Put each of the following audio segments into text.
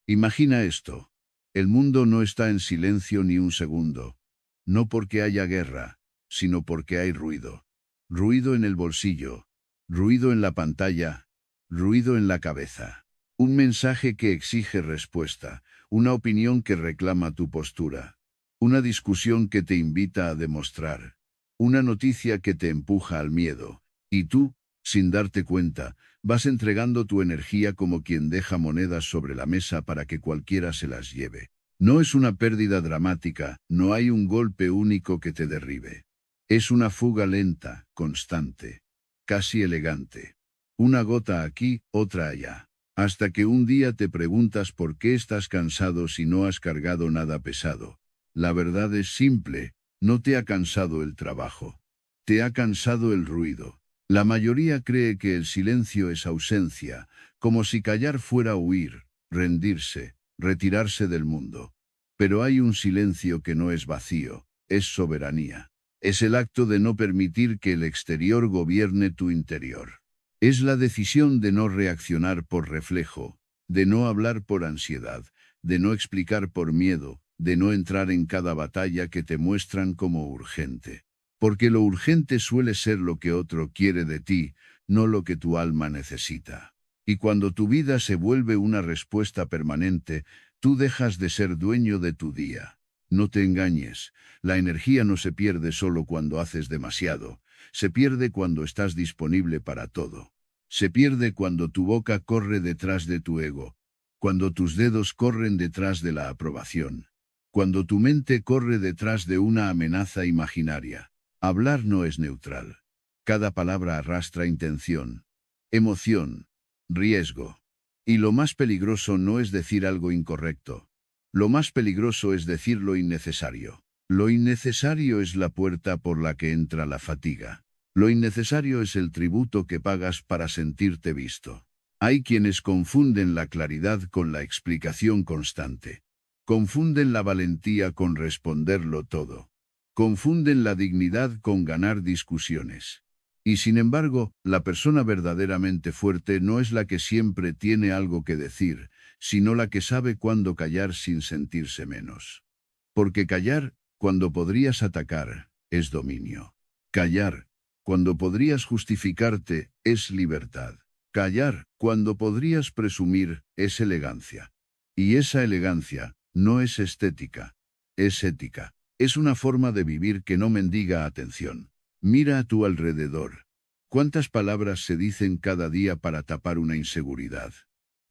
Imagina esto. El mundo no está en silencio ni un segundo. No porque haya guerra, sino porque hay ruido. Ruido en el bolsillo, ruido en la pantalla, ruido en la cabeza. Un mensaje que exige respuesta, una opinión que reclama tu postura, una discusión que te invita a demostrar, una noticia que te empuja al miedo, y tú, sin darte cuenta, vas entregando tu energía como quien deja monedas sobre la mesa para que cualquiera se las lleve. No es una pérdida dramática, no hay un golpe único que te derribe. Es una fuga lenta, constante, casi elegante. Una gota aquí, otra allá. Hasta que un día te preguntas por qué estás cansado si no has cargado nada pesado. La verdad es simple, no te ha cansado el trabajo. Te ha cansado el ruido. La mayoría cree que el silencio es ausencia, como si callar fuera huir, rendirse, retirarse del mundo. Pero hay un silencio que no es vacío, es soberanía. Es el acto de no permitir que el exterior gobierne tu interior. Es la decisión de no reaccionar por reflejo, de no hablar por ansiedad, de no explicar por miedo, de no entrar en cada batalla que te muestran como urgente. Porque lo urgente suele ser lo que otro quiere de ti, no lo que tu alma necesita. Y cuando tu vida se vuelve una respuesta permanente, tú dejas de ser dueño de tu día. No te engañes, la energía no se pierde solo cuando haces demasiado, se pierde cuando estás disponible para todo. Se pierde cuando tu boca corre detrás de tu ego, cuando tus dedos corren detrás de la aprobación, cuando tu mente corre detrás de una amenaza imaginaria. Hablar no es neutral. Cada palabra arrastra intención, emoción, riesgo. Y lo más peligroso no es decir algo incorrecto. Lo más peligroso es decir lo innecesario. Lo innecesario es la puerta por la que entra la fatiga. Lo innecesario es el tributo que pagas para sentirte visto. Hay quienes confunden la claridad con la explicación constante. Confunden la valentía con responderlo todo. Confunden la dignidad con ganar discusiones. Y sin embargo, la persona verdaderamente fuerte no es la que siempre tiene algo que decir, sino la que sabe cuándo callar sin sentirse menos. Porque callar, cuando podrías atacar, es dominio. Callar, cuando podrías justificarte, es libertad. Callar, cuando podrías presumir, es elegancia. Y esa elegancia no es estética, es ética. Es una forma de vivir que no mendiga atención. Mira a tu alrededor. ¿Cuántas palabras se dicen cada día para tapar una inseguridad?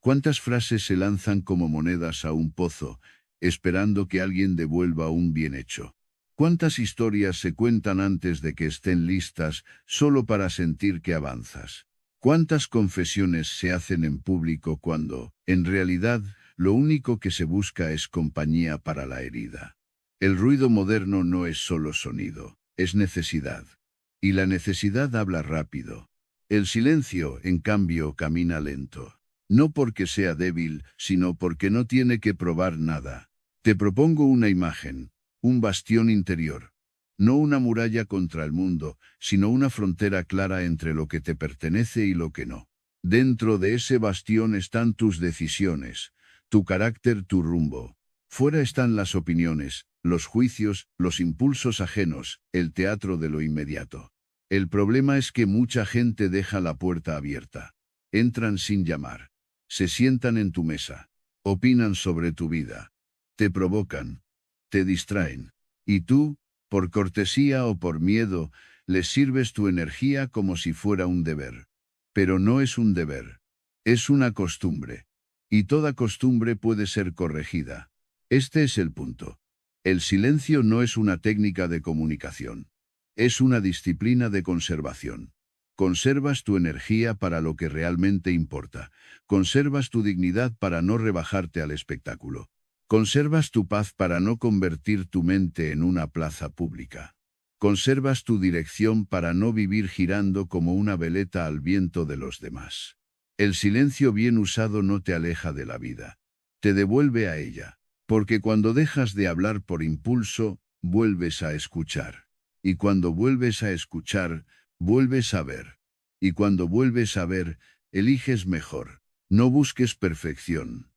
¿Cuántas frases se lanzan como monedas a un pozo, esperando que alguien devuelva un bien hecho? ¿Cuántas historias se cuentan antes de que estén listas, solo para sentir que avanzas? ¿Cuántas confesiones se hacen en público cuando, en realidad, lo único que se busca es compañía para la herida? El ruido moderno no es solo sonido, es necesidad. Y la necesidad habla rápido. El silencio, en cambio, camina lento. No porque sea débil, sino porque no tiene que probar nada. Te propongo una imagen, un bastión interior. No una muralla contra el mundo, sino una frontera clara entre lo que te pertenece y lo que no. Dentro de ese bastión están tus decisiones, tu carácter, tu rumbo. Fuera están las opiniones, los juicios, los impulsos ajenos, el teatro de lo inmediato. El problema es que mucha gente deja la puerta abierta. Entran sin llamar. Se sientan en tu mesa. Opinan sobre tu vida. Te provocan. Te distraen. Y tú, por cortesía o por miedo, les sirves tu energía como si fuera un deber. Pero no es un deber. Es una costumbre. Y toda costumbre puede ser corregida. Este es el punto. El silencio no es una técnica de comunicación. Es una disciplina de conservación. Conservas tu energía para lo que realmente importa. Conservas tu dignidad para no rebajarte al espectáculo. Conservas tu paz para no convertir tu mente en una plaza pública. Conservas tu dirección para no vivir girando como una veleta al viento de los demás. El silencio bien usado no te aleja de la vida. Te devuelve a ella. Porque cuando dejas de hablar por impulso, vuelves a escuchar. Y cuando vuelves a escuchar, vuelves a ver. Y cuando vuelves a ver, eliges mejor. No busques perfección.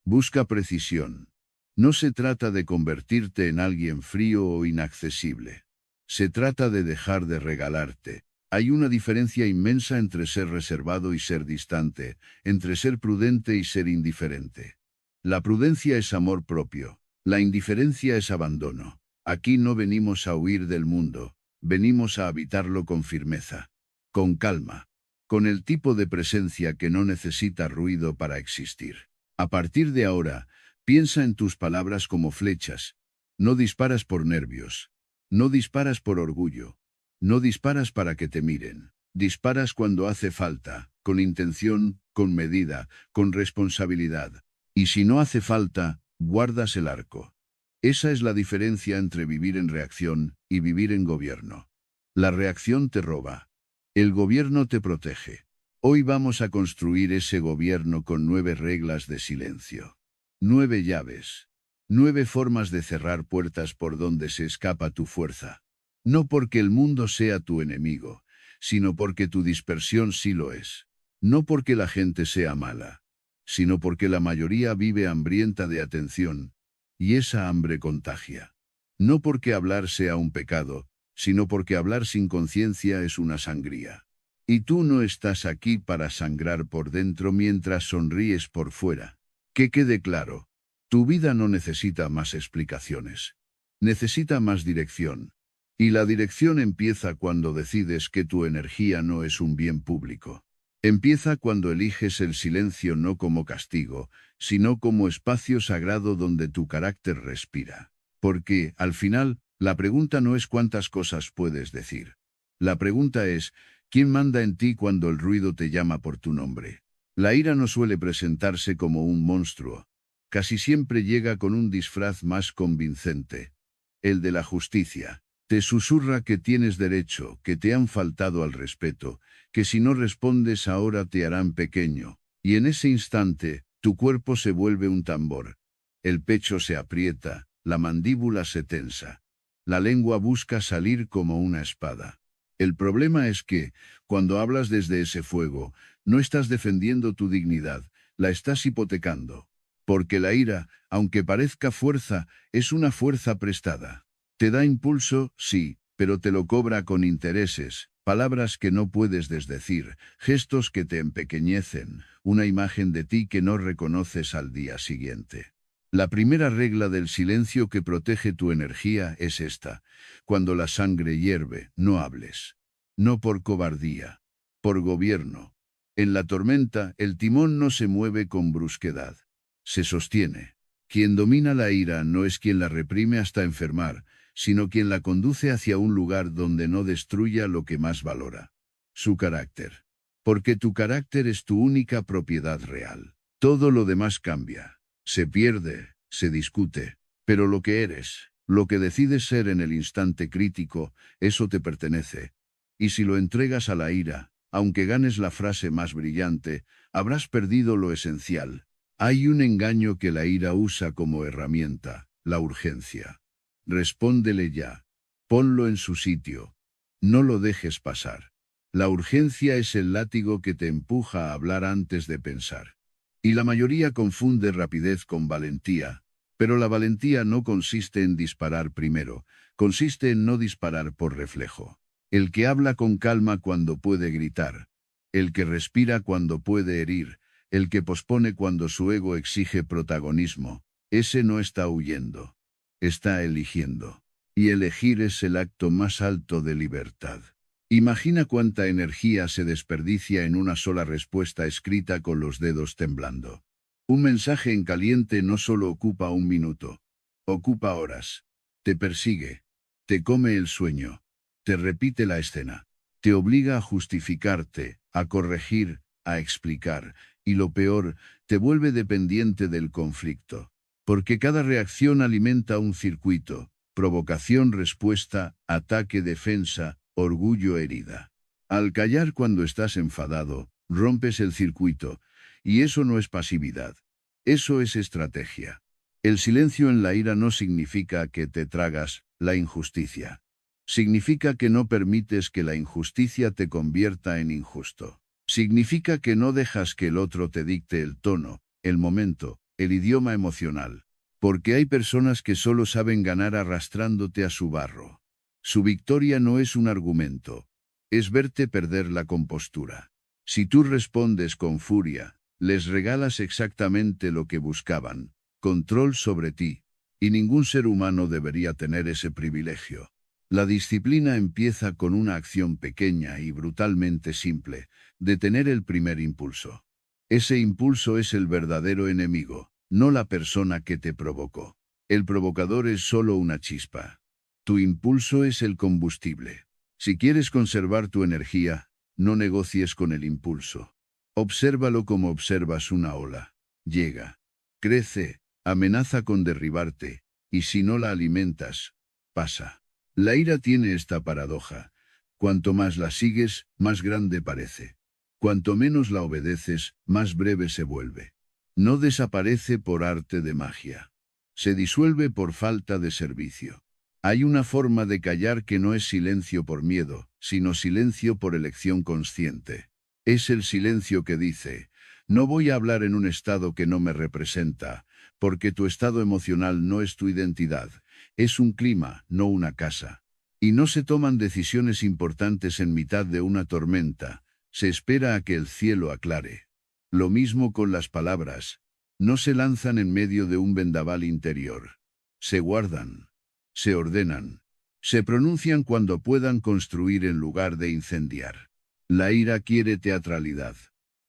Busca precisión. No se trata de convertirte en alguien frío o inaccesible. Se trata de dejar de regalarte. Hay una diferencia inmensa entre ser reservado y ser distante, entre ser prudente y ser indiferente. La prudencia es amor propio, la indiferencia es abandono. Aquí no venimos a huir del mundo, venimos a habitarlo con firmeza, con calma, con el tipo de presencia que no necesita ruido para existir. A partir de ahora, piensa en tus palabras como flechas. No disparas por nervios, no disparas por orgullo. No disparas para que te miren. Disparas cuando hace falta, con intención, con medida, con responsabilidad. Y si no hace falta, guardas el arco. Esa es la diferencia entre vivir en reacción y vivir en gobierno. La reacción te roba. El gobierno te protege. Hoy vamos a construir ese gobierno con 9 reglas de silencio. 9 llaves. 9 formas de cerrar puertas por donde se escapa tu fuerza. No porque el mundo sea tu enemigo, sino porque tu dispersión sí lo es. No porque la gente sea mala, sino porque la mayoría vive hambrienta de atención, y esa hambre contagia. No porque hablar sea un pecado, sino porque hablar sin conciencia es una sangría. Y tú no estás aquí para sangrar por dentro mientras sonríes por fuera. Que quede claro, tu vida no necesita más explicaciones. Necesita más dirección. Y la dirección empieza cuando decides que tu energía no es un bien público. Empieza cuando eliges el silencio no como castigo, sino como espacio sagrado donde tu carácter respira. Porque, al final, la pregunta no es cuántas cosas puedes decir. La pregunta es, ¿quién manda en ti cuando el ruido te llama por tu nombre? La ira no suele presentarse como un monstruo. Casi siempre llega con un disfraz más convincente. El de la justicia. Te susurra que tienes derecho, que te han faltado al respeto, que si no respondes ahora te harán pequeño, y en ese instante, tu cuerpo se vuelve un tambor. El pecho se aprieta, la mandíbula se tensa. La lengua busca salir como una espada. El problema es que, cuando hablas desde ese fuego, no estás defendiendo tu dignidad, la estás hipotecando. Porque la ira, aunque parezca fuerza, es una fuerza prestada. Te da impulso, sí, pero te lo cobra con intereses, palabras que no puedes desdecir, gestos que te empequeñecen, una imagen de ti que no reconoces al día siguiente. La primera regla del silencio que protege tu energía es esta: cuando la sangre hierve, no hables. No por cobardía, por gobierno. En la tormenta, el timón no se mueve con brusquedad. Se sostiene. Quien domina la ira no es quien la reprime hasta enfermar, sino quien la conduce hacia un lugar donde no destruya lo que más valora: su carácter. Porque tu carácter es tu única propiedad real. Todo lo demás cambia, se pierde, se discute, pero lo que eres, lo que decides ser en el instante crítico, eso te pertenece. Y si lo entregas a la ira, aunque ganes la frase más brillante, habrás perdido lo esencial. Hay un engaño que la ira usa como herramienta: la urgencia. Respóndele ya. Ponlo en su sitio. No lo dejes pasar. La urgencia es el látigo que te empuja a hablar antes de pensar. Y la mayoría confunde rapidez con valentía, pero la valentía no consiste en disparar primero, consiste en no disparar por reflejo. El que habla con calma cuando puede gritar, el que respira cuando puede herir, el que pospone cuando su ego exige protagonismo, ese no está huyendo. Está eligiendo. Y elegir es el acto más alto de libertad. Imagina cuánta energía se desperdicia en una sola respuesta escrita con los dedos temblando. Un mensaje en caliente no solo ocupa un minuto, ocupa horas. Te persigue, te come el sueño, te repite la escena, te obliga a justificarte, a corregir, a explicar, y lo peor, te vuelve dependiente del conflicto. Porque cada reacción alimenta un circuito: provocación, respuesta, ataque, defensa, orgullo, herida. Al callar cuando estás enfadado, rompes el circuito, y eso no es pasividad. Eso es estrategia. El silencio en la ira no significa que te tragas la injusticia. Significa que no permites que la injusticia te convierta en injusto. Significa que no dejas que el otro te dicte el tono, el momento, el idioma emocional. Porque hay personas que solo saben ganar arrastrándote a su barro. Su victoria no es un argumento, es verte perder la compostura. Si tú respondes con furia, les regalas exactamente lo que buscaban, control sobre ti, y ningún ser humano debería tener ese privilegio. La disciplina empieza con una acción pequeña y brutalmente simple, detener el primer impulso. Ese impulso es el verdadero enemigo, no la persona que te provocó. El provocador es solo una chispa. Tu impulso es el combustible. Si quieres conservar tu energía, no negocies con el impulso. Obsérvalo como observas una ola. Llega, crece, amenaza con derribarte, y si no la alimentas, pasa. La ira tiene esta paradoja. Cuanto más la sigues, más grande parece. Cuanto menos la obedeces, más breve se vuelve. No desaparece por arte de magia. Se disuelve por falta de servicio. Hay una forma de callar que no es silencio por miedo, sino silencio por elección consciente. Es el silencio que dice, no voy a hablar en un estado que no me representa, porque tu estado emocional no es tu identidad, es un clima, no una casa. Y no se toman decisiones importantes en mitad de una tormenta, se espera a que el cielo aclare. Lo mismo con las palabras, no se lanzan en medio de un vendaval interior. Se guardan, se ordenan, se pronuncian cuando puedan construir en lugar de incendiar. La ira quiere teatralidad,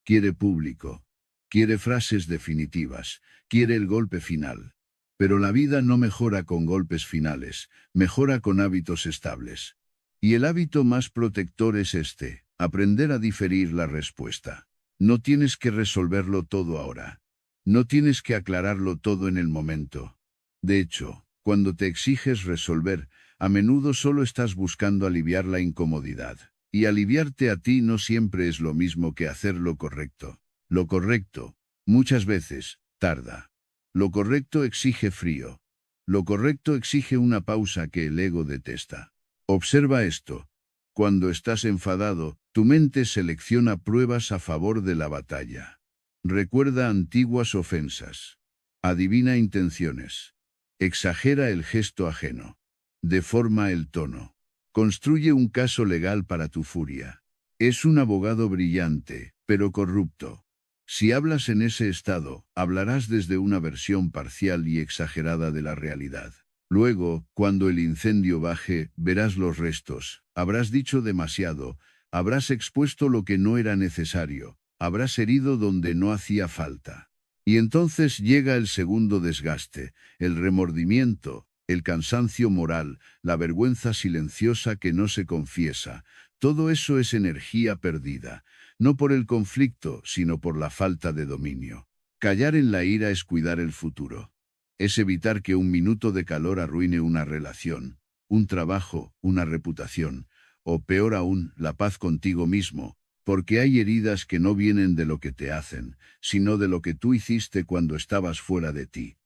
quiere público, quiere frases definitivas, quiere el golpe final. Pero la vida no mejora con golpes finales, mejora con hábitos estables. Y el hábito más protector es este, aprender a diferir la respuesta. No tienes que resolverlo todo ahora. No tienes que aclararlo todo en el momento. De hecho, cuando te exiges resolver, a menudo solo estás buscando aliviar la incomodidad. Y aliviarte a ti no siempre es lo mismo que hacer lo correcto. Lo correcto, muchas veces, tarda. Lo correcto exige frío. Lo correcto exige una pausa que el ego detesta. Observa esto. Cuando estás enfadado, tu mente selecciona pruebas a favor de la batalla. Recuerda antiguas ofensas. Adivina intenciones. Exagera el gesto ajeno. Deforma el tono. Construye un caso legal para tu furia. Es un abogado brillante, pero corrupto. Si hablas en ese estado, hablarás desde una versión parcial y exagerada de la realidad. Luego, cuando el incendio baje, verás los restos, habrás dicho demasiado, habrás expuesto lo que no era necesario, habrás herido donde no hacía falta. Y entonces llega el segundo desgaste, el remordimiento, el cansancio moral, la vergüenza silenciosa que no se confiesa. Todo eso es energía perdida, no por el conflicto, sino por la falta de dominio. Callar en la ira es cuidar el futuro. Es evitar que un minuto de calor arruine una relación, un trabajo, una reputación, o peor aún, la paz contigo mismo, porque hay heridas que no vienen de lo que te hacen, sino de lo que tú hiciste cuando estabas fuera de ti.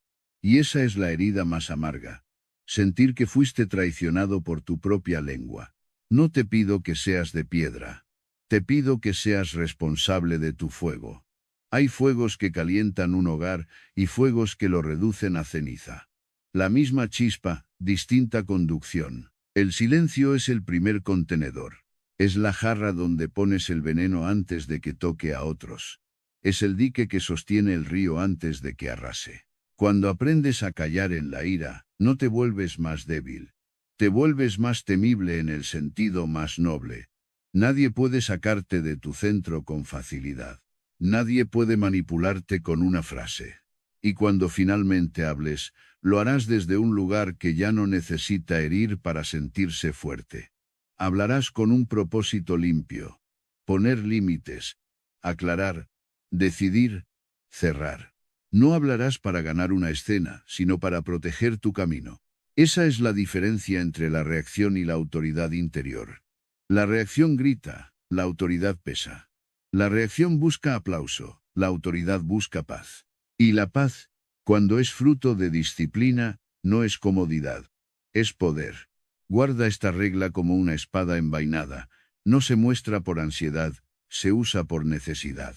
Y esa es la herida más amarga. Sentir que fuiste traicionado por tu propia lengua. No te pido que seas de piedra. Te pido que seas responsable de tu fuego. Hay fuegos que calientan un hogar y fuegos que lo reducen a ceniza. La misma chispa, distinta conducción. El silencio es el primer contenedor. Es la jarra donde pones el veneno antes de que toque a otros. Es el dique que sostiene el río antes de que arrase. Cuando aprendes a callar en la ira, no te vuelves más débil. Te vuelves más temible en el sentido más noble. Nadie puede sacarte de tu centro con facilidad. Nadie puede manipularte con una frase. Y cuando finalmente hables, lo harás desde un lugar que ya no necesita herir para sentirse fuerte. Hablarás con un propósito limpio. Poner límites. Aclarar. Decidir. Cerrar. No hablarás para ganar una escena, sino para proteger tu camino. Esa es la diferencia entre la reacción y la autoridad interior. La reacción grita, la autoridad pesa. La reacción busca aplauso, la autoridad busca paz. Y la paz, cuando es fruto de disciplina, no es comodidad, es poder. Guarda esta regla como una espada envainada. No se muestra por ansiedad, se usa por necesidad.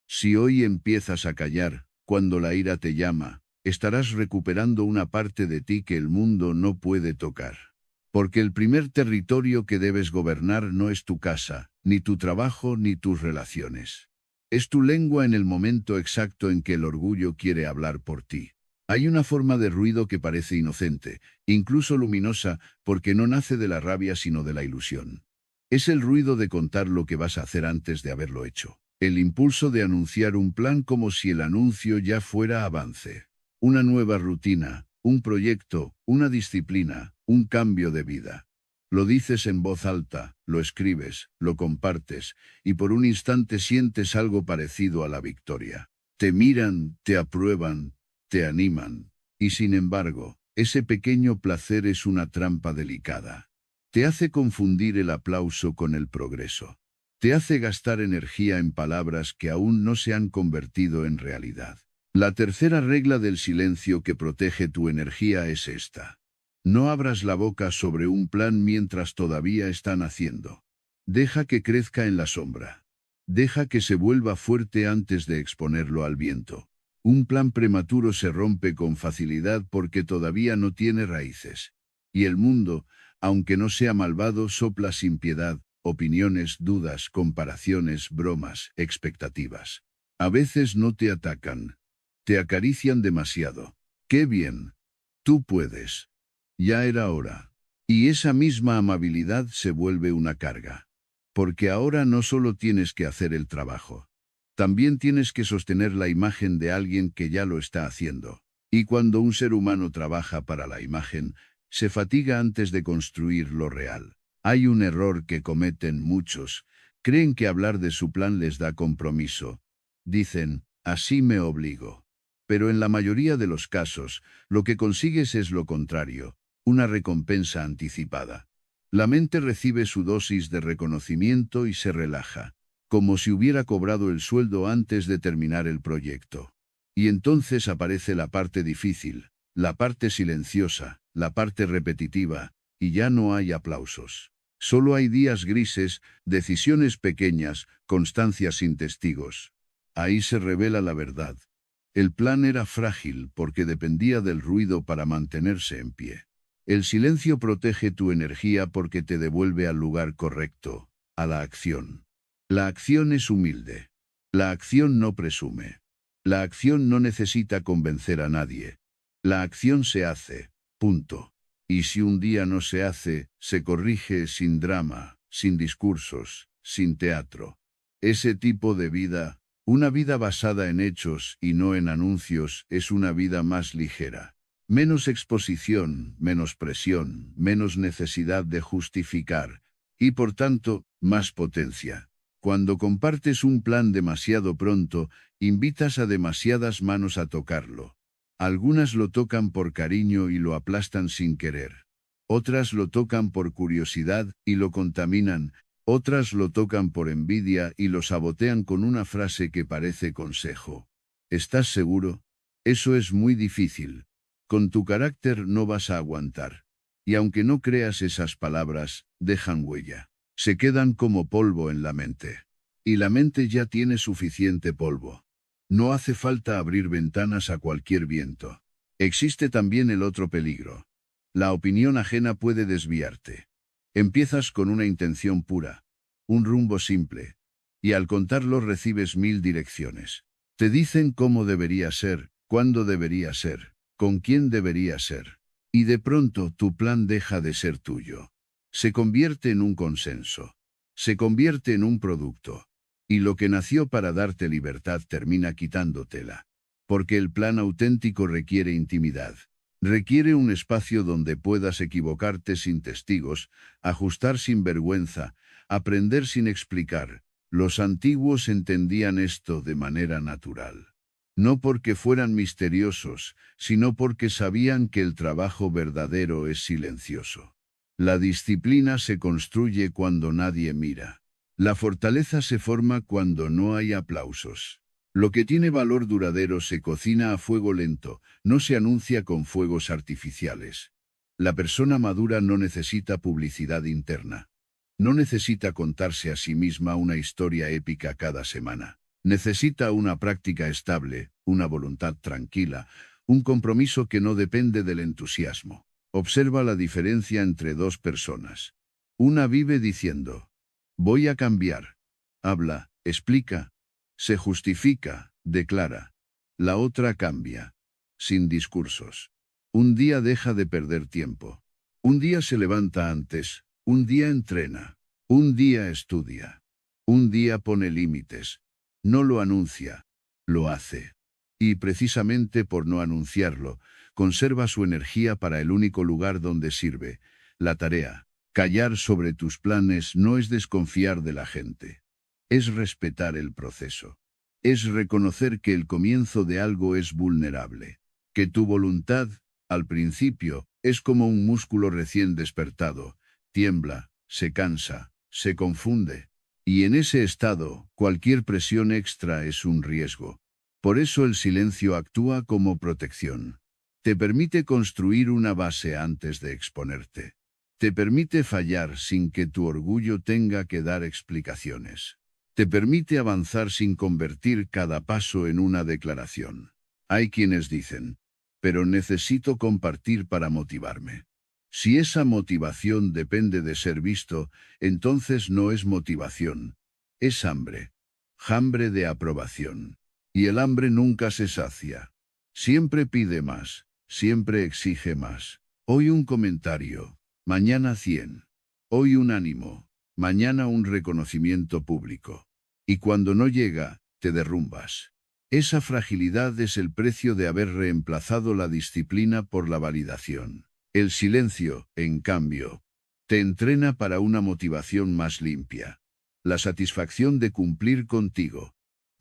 Si hoy empiezas a callar, Cuando la ira te llama, estarás recuperando una parte de ti que el mundo no puede tocar. Porque el primer territorio que debes gobernar no es tu casa, ni tu trabajo, ni tus relaciones. Es tu lengua en el momento exacto en que el orgullo quiere hablar por ti. Hay una forma de ruido que parece inocente, incluso luminosa, porque no nace de la rabia sino de la ilusión. Es el ruido de contar lo que vas a hacer antes de haberlo hecho. El impulso de anunciar un plan como si el anuncio ya fuera avance. Una nueva rutina, un proyecto, una disciplina, un cambio de vida. Lo dices en voz alta, lo escribes, lo compartes, y por un instante sientes algo parecido a la victoria. Te miran, te aprueban, te animan. Y sin embargo, ese pequeño placer es una trampa delicada. Te hace confundir el aplauso con el progreso. Te hace gastar energía en palabras que aún no se han convertido en realidad. La tercera regla del silencio que protege tu energía es esta. No abras la boca sobre un plan mientras todavía está naciendo. Deja que crezca en la sombra. Deja que se vuelva fuerte antes de exponerlo al viento. Un plan prematuro se rompe con facilidad porque todavía no tiene raíces. Y el mundo, aunque no sea malvado, sopla sin piedad, opiniones, dudas, comparaciones, bromas, expectativas. A veces no te atacan. Te acarician demasiado. ¡Qué bien! Tú puedes. Ya era hora. Y esa misma amabilidad se vuelve una carga. Porque ahora no solo tienes que hacer el trabajo. También tienes que sostener la imagen de alguien que ya lo está haciendo. Y cuando un ser humano trabaja para la imagen, se fatiga antes de construir lo real. Hay un error que cometen muchos. Creen que hablar de su plan les da compromiso. Dicen, así me obligo. Pero en la mayoría de los casos, lo que consigues es lo contrario, una recompensa anticipada. La mente recibe su dosis de reconocimiento y se relaja, como si hubiera cobrado el sueldo antes de terminar el proyecto. Y entonces aparece la parte difícil, la parte silenciosa, la parte repetitiva, y ya no hay aplausos. Solo hay días grises, decisiones pequeñas, constancias sin testigos. Ahí se revela la verdad. El plan era frágil porque dependía del ruido para mantenerse en pie. El silencio protege tu energía porque te devuelve al lugar correcto, a la acción. La acción es humilde. La acción no presume. La acción no necesita convencer a nadie. La acción se hace, punto. Y si un día no se hace, se corrige sin drama, sin discursos, sin teatro. Ese tipo de vida, una vida basada en hechos y no en anuncios, es una vida más ligera. Menos exposición, menos presión, menos necesidad de justificar, y por tanto, más potencia. Cuando compartes un plan demasiado pronto, invitas a demasiadas manos a tocarlo. Algunas lo tocan por cariño y lo aplastan sin querer. Otras lo tocan por curiosidad y lo contaminan. Otras lo tocan por envidia y lo sabotean con una frase que parece consejo. ¿Estás seguro? Eso es muy difícil. Con tu carácter no vas a aguantar. Y aunque no creas esas palabras, dejan huella. Se quedan como polvo en la mente. Y la mente ya tiene suficiente polvo. No hace falta abrir ventanas a cualquier viento. Existe también el otro peligro. La opinión ajena puede desviarte. Empiezas con una intención pura, un rumbo simple, y al contarlo recibes 1000 direcciones. Te dicen cómo debería ser, cuándo debería ser, con quién debería ser. Y de pronto tu plan deja de ser tuyo. Se convierte en un consenso. Se convierte en un producto. Y lo que nació para darte libertad termina quitándotela. Porque el plan auténtico requiere intimidad. Requiere un espacio donde puedas equivocarte sin testigos, ajustar sin vergüenza, aprender sin explicar. Los antiguos entendían esto de manera natural. No porque fueran misteriosos, sino porque sabían que el trabajo verdadero es silencioso. La disciplina se construye cuando nadie mira. La fortaleza se forma cuando no hay aplausos. Lo que tiene valor duradero se cocina a fuego lento, no se anuncia con fuegos artificiales. La persona madura no necesita publicidad interna. No necesita contarse a sí misma una historia épica cada semana. Necesita una práctica estable, una voluntad tranquila, un compromiso que no depende del entusiasmo. Observa la diferencia entre dos personas. Una vive diciendo, voy a cambiar. Habla, explica, se justifica, declara. La otra cambia, sin discursos. Un día deja de perder tiempo. Un día se levanta antes, un día entrena, un día estudia, un día pone límites. No lo anuncia, lo hace. Y precisamente por no anunciarlo, conserva su energía para el único lugar donde sirve, la tarea. Callar sobre tus planes no es desconfiar de la gente. Es respetar el proceso. Es reconocer que el comienzo de algo es vulnerable. Que tu voluntad, al principio, es como un músculo recién despertado. Tiembla, se cansa, se confunde. Y en ese estado, cualquier presión extra es un riesgo. Por eso el silencio actúa como protección. Te permite construir una base antes de exponerte. Te permite fallar sin que tu orgullo tenga que dar explicaciones. Te permite avanzar sin convertir cada paso en una declaración. Hay quienes dicen, pero necesito compartir para motivarme. Si esa motivación depende de ser visto, entonces no es motivación, es hambre. Hambre de aprobación. Y el hambre nunca se sacia. Siempre pide más, siempre exige más. Hoy un comentario, mañana 100. Hoy un ánimo, mañana un reconocimiento público. Y cuando no llega, te derrumbas. Esa fragilidad es el precio de haber reemplazado la disciplina por la validación. El silencio, en cambio, te entrena para una motivación más limpia. La satisfacción de cumplir contigo,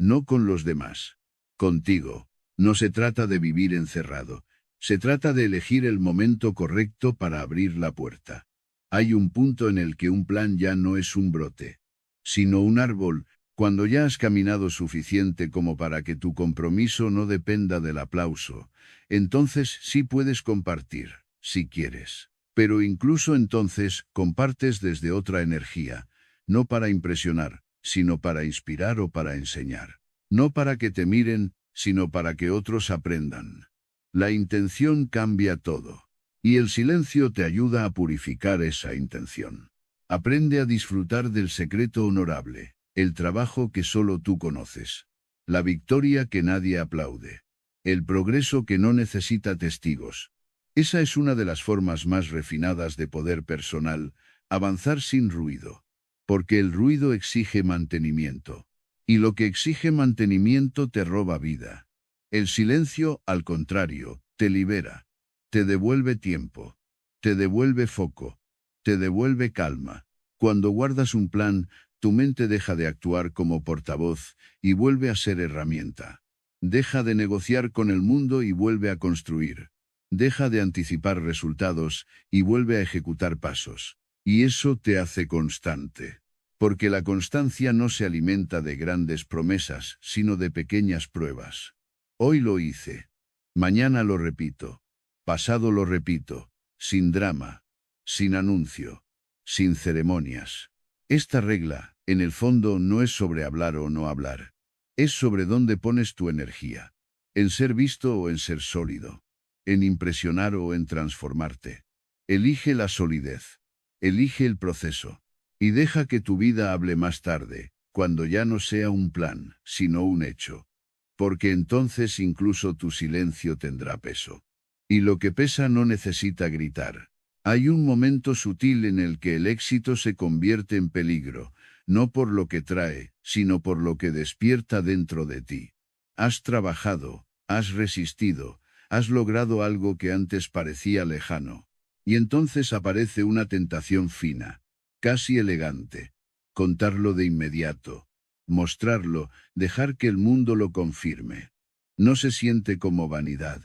no con los demás. Contigo. No se trata de vivir encerrado. Se trata de elegir el momento correcto para abrir la puerta. Hay un punto en el que un plan ya no es un brote, sino un árbol, cuando ya has caminado suficiente como para que tu compromiso no dependa del aplauso. Entonces sí puedes compartir, si quieres. Pero incluso entonces compartes desde otra energía, no para impresionar, sino para inspirar o para enseñar. No para que te miren, sino para que otros aprendan. La intención cambia todo. Y el silencio te ayuda a purificar esa intención. Aprende a disfrutar del secreto honorable, el trabajo que solo tú conoces, la victoria que nadie aplaude, el progreso que no necesita testigos. Esa es una de las formas más refinadas de poder personal, avanzar sin ruido. Porque el ruido exige mantenimiento. Y lo que exige mantenimiento te roba vida. El silencio, al contrario, te libera. Te devuelve tiempo. Te devuelve foco. Te devuelve calma. Cuando guardas un plan, tu mente deja de actuar como portavoz y vuelve a ser herramienta. Deja de negociar con el mundo y vuelve a construir. Deja de anticipar resultados y vuelve a ejecutar pasos. Y eso te hace constante. Porque la constancia no se alimenta de grandes promesas, sino de pequeñas pruebas. Hoy lo hice. Mañana lo repito. Pasado lo repito. Sin drama. Sin anuncio. Sin ceremonias. Esta regla, en el fondo, no es sobre hablar o no hablar. Es sobre dónde pones tu energía. En ser visto o en ser sólido. En impresionar o en transformarte. Elige la solidez. Elige el proceso. Y deja que tu vida hable más tarde, cuando ya no sea un plan, sino un hecho. Porque entonces incluso tu silencio tendrá peso. Y lo que pesa no necesita gritar. Hay un momento sutil en el que el éxito se convierte en peligro, no por lo que trae, sino por lo que despierta dentro de ti. Has trabajado, has resistido, has logrado algo que antes parecía lejano. Y entonces aparece una tentación fina. Casi elegante. Contarlo de inmediato. Mostrarlo, dejar que el mundo lo confirme. No se siente como vanidad.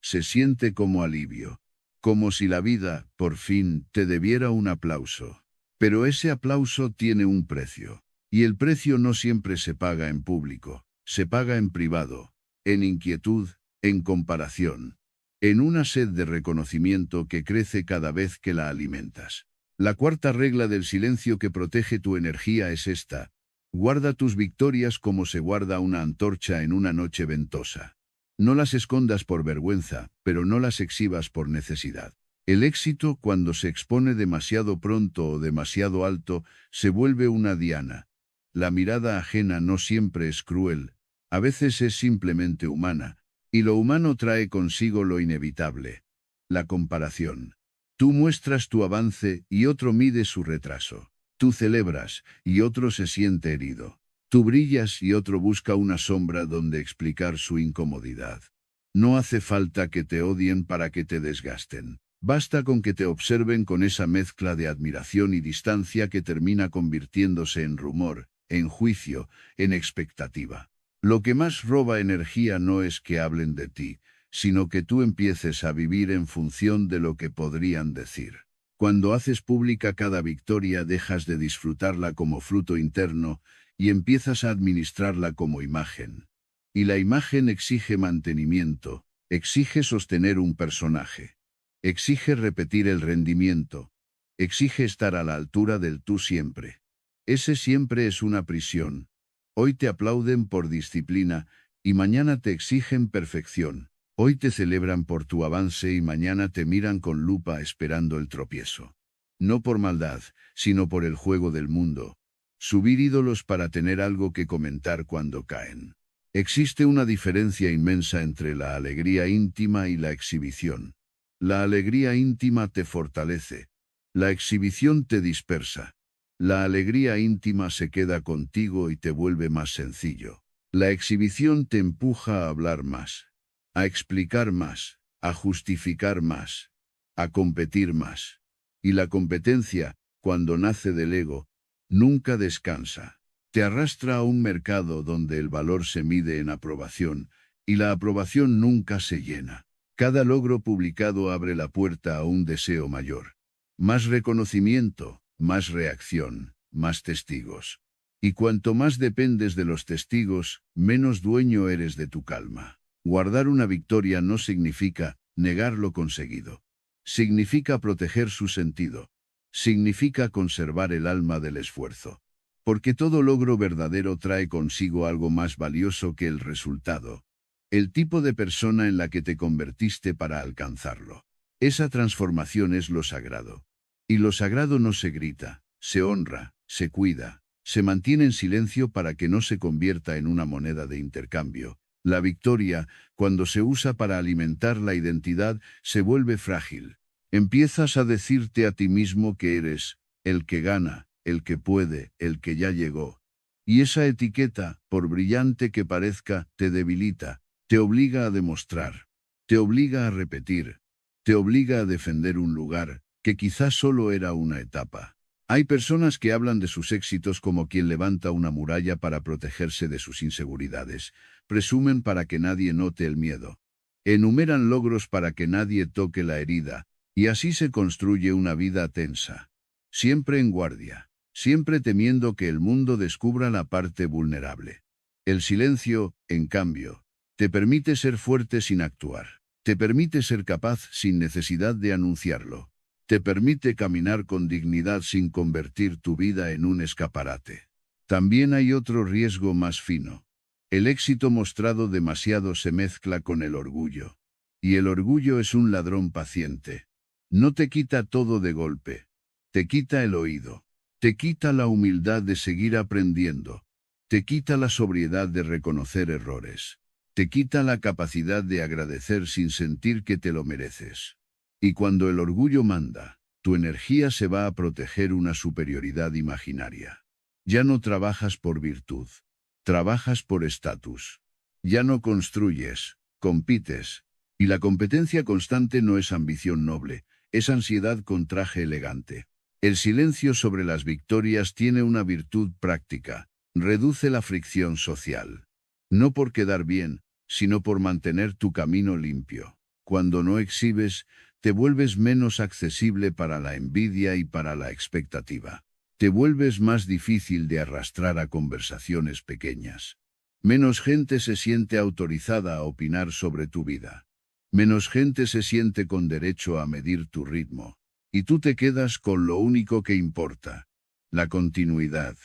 Se siente como alivio. Como si la vida, por fin, te debiera un aplauso. Pero ese aplauso tiene un precio. Y el precio no siempre se paga en público. Se paga en privado. En inquietud, en comparación. En una sed de reconocimiento que crece cada vez que la alimentas. La cuarta regla del silencio que protege tu energía es esta. Guarda tus victorias como se guarda una antorcha en una noche ventosa. No las escondas por vergüenza, pero no las exhibas por necesidad. El éxito, cuando se expone demasiado pronto o demasiado alto, se vuelve una diana. La mirada ajena no siempre es cruel, a veces es simplemente humana, y lo humano trae consigo lo inevitable: la comparación. Tú muestras tu avance y otro mide su retraso. Tú celebras y otro se siente herido. Tú brillas y otro busca una sombra donde explicar su incomodidad. No hace falta que te odien para que te desgasten. Basta con que te observen con esa mezcla de admiración y distancia que termina convirtiéndose en rumor, en juicio, en expectativa. Lo que más roba energía no es que hablen de ti, sino que tú empieces a vivir en función de lo que podrían decir. Cuando haces pública cada victoria, dejas de disfrutarla como fruto interno y empiezas a administrarla como imagen. Y la imagen exige mantenimiento, exige sostener un personaje. Exige repetir el rendimiento. Exige estar a la altura del tú siempre. Ese siempre es una prisión. Hoy te aplauden por disciplina y mañana te exigen perfección. Hoy te celebran por tu avance y mañana te miran con lupa esperando el tropiezo. No por maldad, sino por el juego del mundo. Subir ídolos para tener algo que comentar cuando caen. Existe una diferencia inmensa entre la alegría íntima y la exhibición. La alegría íntima te fortalece. La exhibición te dispersa. La alegría íntima se queda contigo y te vuelve más sencillo. La exhibición te empuja a hablar más, a explicar más, a justificar más, a competir más. Y la competencia, cuando nace del ego, nunca descansa. Te arrastra a un mercado donde el valor se mide en aprobación, y la aprobación nunca se llena. Cada logro publicado abre la puerta a un deseo mayor. Más reconocimiento, más reacción, más testigos. Y cuanto más dependes de los testigos, menos dueño eres de tu calma. Guardar una victoria no significa negar lo conseguido. Significa proteger su sentido. Significa conservar el alma del esfuerzo. Porque todo logro verdadero trae consigo algo más valioso que el resultado: el tipo de persona en la que te convertiste para alcanzarlo. Esa transformación es lo sagrado. Y lo sagrado no se grita, se honra, se cuida, se mantiene en silencio para que no se convierta en una moneda de intercambio. La victoria, cuando se usa para alimentar la identidad, se vuelve frágil. Empiezas a decirte a ti mismo que eres el que gana, el que puede, el que ya llegó. Y esa etiqueta, por brillante que parezca, te debilita. Te obliga a demostrar, te obliga a repetir, te obliga a defender un lugar que quizás solo era una etapa. Hay personas que hablan de sus éxitos como quien levanta una muralla para protegerse de sus inseguridades. Presumen para que nadie note el miedo. Enumeran logros para que nadie toque la herida, y así se construye una vida tensa. Siempre en guardia, siempre temiendo que el mundo descubra la parte vulnerable. El silencio, en cambio, te permite ser fuerte sin actuar. Te permite ser capaz sin necesidad de anunciarlo. Te permite caminar con dignidad sin convertir tu vida en un escaparate. También hay otro riesgo más fino. El éxito mostrado demasiado se mezcla con el orgullo. Y el orgullo es un ladrón paciente. No te quita todo de golpe. Te quita el oído. Te quita la humildad de seguir aprendiendo. Te quita la sobriedad de reconocer errores. Te quita la capacidad de agradecer sin sentir que te lo mereces. Y cuando el orgullo manda, tu energía se va a proteger una superioridad imaginaria. Ya no trabajas por virtud, trabajas por estatus. Ya no construyes, compites. Y la competencia constante no es ambición noble, es ansiedad con traje elegante. El silencio sobre las victorias tiene una virtud práctica: reduce la fricción social. No por quedar bien, sino por mantener tu camino limpio. Cuando no exhibes, te vuelves menos accesible para la envidia y para la expectativa. Te vuelves más difícil de arrastrar a conversaciones pequeñas. Menos gente se siente autorizada a opinar sobre tu vida. Menos gente se siente con derecho a medir tu ritmo. Y tú te quedas con lo único que importa: la continuidad.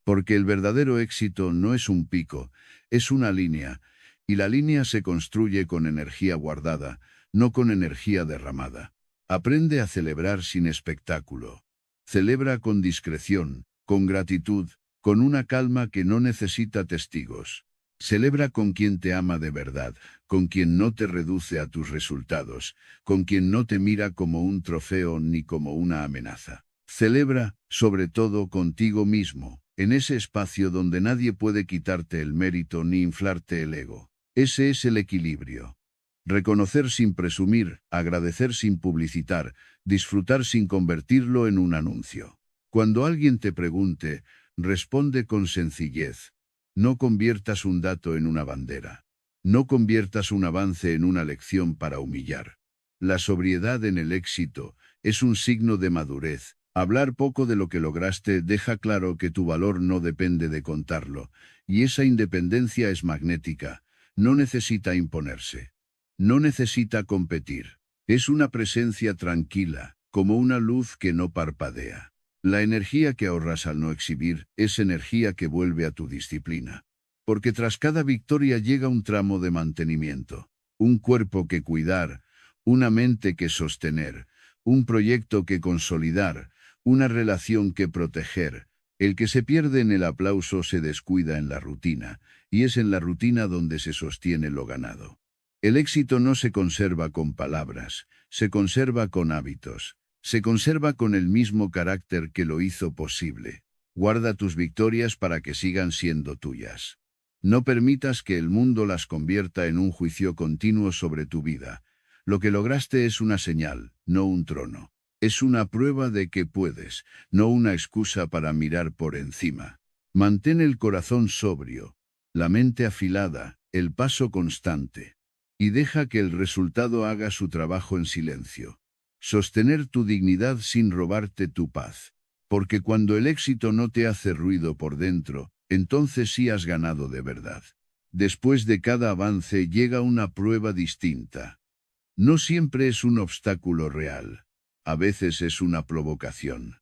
Porque el verdadero éxito no es un pico, es una línea, y la línea se construye con energía guardada, no con energía derramada. Aprende a celebrar sin espectáculo. Celebra con discreción, con gratitud, con una calma que no necesita testigos. Celebra con quien te ama de verdad, con quien no te reduce a tus resultados, con quien no te mira como un trofeo ni como una amenaza. Celebra, sobre todo, contigo mismo, en ese espacio donde nadie puede quitarte el mérito ni inflarte el ego. Ese es el equilibrio. Reconocer sin presumir, agradecer sin publicitar, disfrutar sin convertirlo en un anuncio. Cuando alguien te pregunte, responde con sencillez. No conviertas un dato en una bandera. No conviertas un avance en una lección para humillar. La sobriedad en el éxito es un signo de madurez. Hablar poco de lo que lograste deja claro que tu valor no depende de contarlo, y esa independencia es magnética, no necesita imponerse. No necesita competir. Es una presencia tranquila, como una luz que no parpadea. La energía que ahorras al no exhibir es energía que vuelve a tu disciplina. Porque tras cada victoria llega un tramo de mantenimiento, un cuerpo que cuidar, una mente que sostener, un proyecto que consolidar, una relación que proteger. El que se pierde en el aplauso se descuida en la rutina, y es en la rutina donde se sostiene lo ganado. El éxito no se conserva con palabras, se conserva con hábitos, se conserva con el mismo carácter que lo hizo posible. Guarda tus victorias para que sigan siendo tuyas. No permitas que el mundo las convierta en un juicio continuo sobre tu vida. Lo que lograste es una señal, no un trono. Es una prueba de que puedes, no una excusa para mirar por encima. Mantén el corazón sobrio, la mente afilada, el paso constante. Y deja que el resultado haga su trabajo en silencio. Sostener tu dignidad sin robarte tu paz. Porque cuando el éxito no te hace ruido por dentro, entonces sí has ganado de verdad. Después de cada avance llega una prueba distinta. No siempre es un obstáculo real. A veces es una provocación.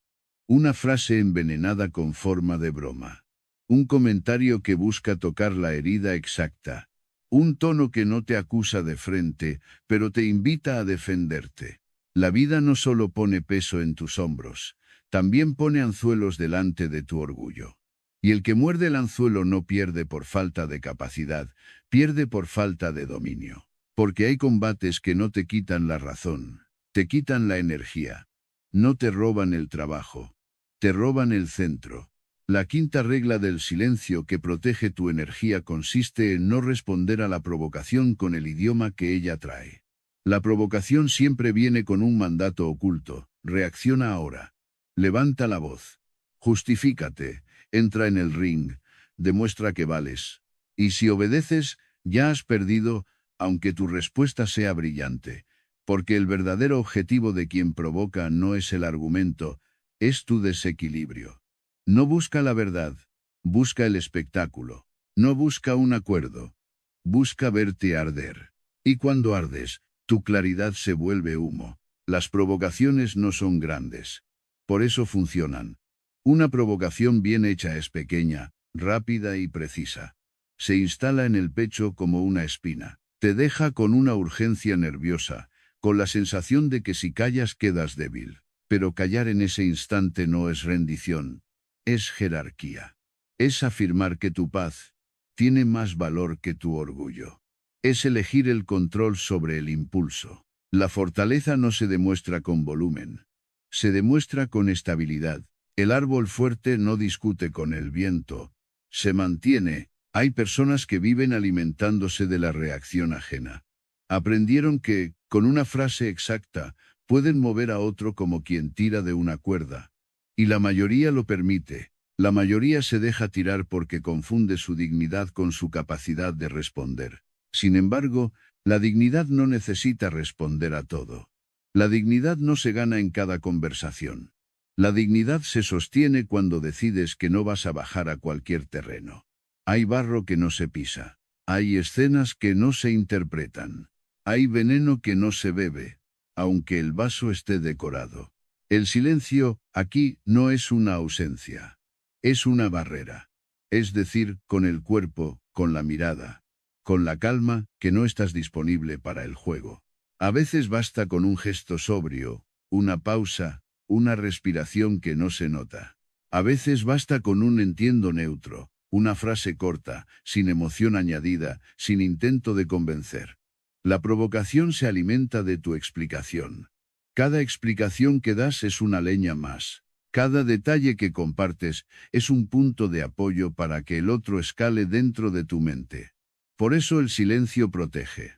Una frase envenenada con forma de broma. Un comentario que busca tocar la herida exacta. Un tono que no te acusa de frente, pero te invita a defenderte. La vida no solo pone peso en tus hombros, también pone anzuelos delante de tu orgullo. Y el que muerde el anzuelo no pierde por falta de capacidad, pierde por falta de dominio. Porque hay combates que no te quitan la razón, te quitan la energía. No te roban el trabajo, te roban el centro. La quinta regla del silencio que protege tu energía consiste en no responder a la provocación con el idioma que ella trae. La provocación siempre viene con un mandato oculto. Reacciona ahora. Levanta la voz. Justifícate. Entra en el ring. Demuestra que vales. Y si obedeces, ya has perdido, aunque tu respuesta sea brillante. Porque el verdadero objetivo de quien provoca no es el argumento, es tu desequilibrio. No busca la verdad, busca el espectáculo. No busca un acuerdo, busca verte arder. Y cuando ardes, tu claridad se vuelve humo. Las provocaciones no son grandes. Por eso funcionan. Una provocación bien hecha es pequeña, rápida y precisa. Se instala en el pecho como una espina. Te deja con una urgencia nerviosa, con la sensación de que si callas quedas débil. Pero callar en ese instante no es rendición. Es jerarquía. Es afirmar que tu paz tiene más valor que tu orgullo. Es elegir el control sobre el impulso. La fortaleza no se demuestra con volumen. Se demuestra con estabilidad. El árbol fuerte no discute con el viento. Se mantiene. Hay personas que viven alimentándose de la reacción ajena. Aprendieron que, con una frase exacta, pueden mover a otro como quien tira de una cuerda. Y la mayoría lo permite. La mayoría se deja tirar porque confunde su dignidad con su capacidad de responder. Sin embargo, la dignidad no necesita responder a todo. La dignidad no se gana en cada conversación. La dignidad se sostiene cuando decides que no vas a bajar a cualquier terreno. Hay barro que no se pisa. Hay escenas que no se interpretan. Hay veneno que no se bebe, aunque el vaso esté decorado. El silencio, aquí, no es una ausencia. Es una barrera. Es decir, con el cuerpo, con la mirada, con la calma, que no estás disponible para el juego. A veces basta con un gesto sobrio, una pausa, una respiración que no se nota. A veces basta con un entiendo neutro, una frase corta, sin emoción añadida, sin intento de convencer. La provocación se alimenta de tu explicación. Cada explicación que das es una leña más. Cada detalle que compartes es un punto de apoyo para que el otro escale dentro de tu mente. Por eso el silencio protege.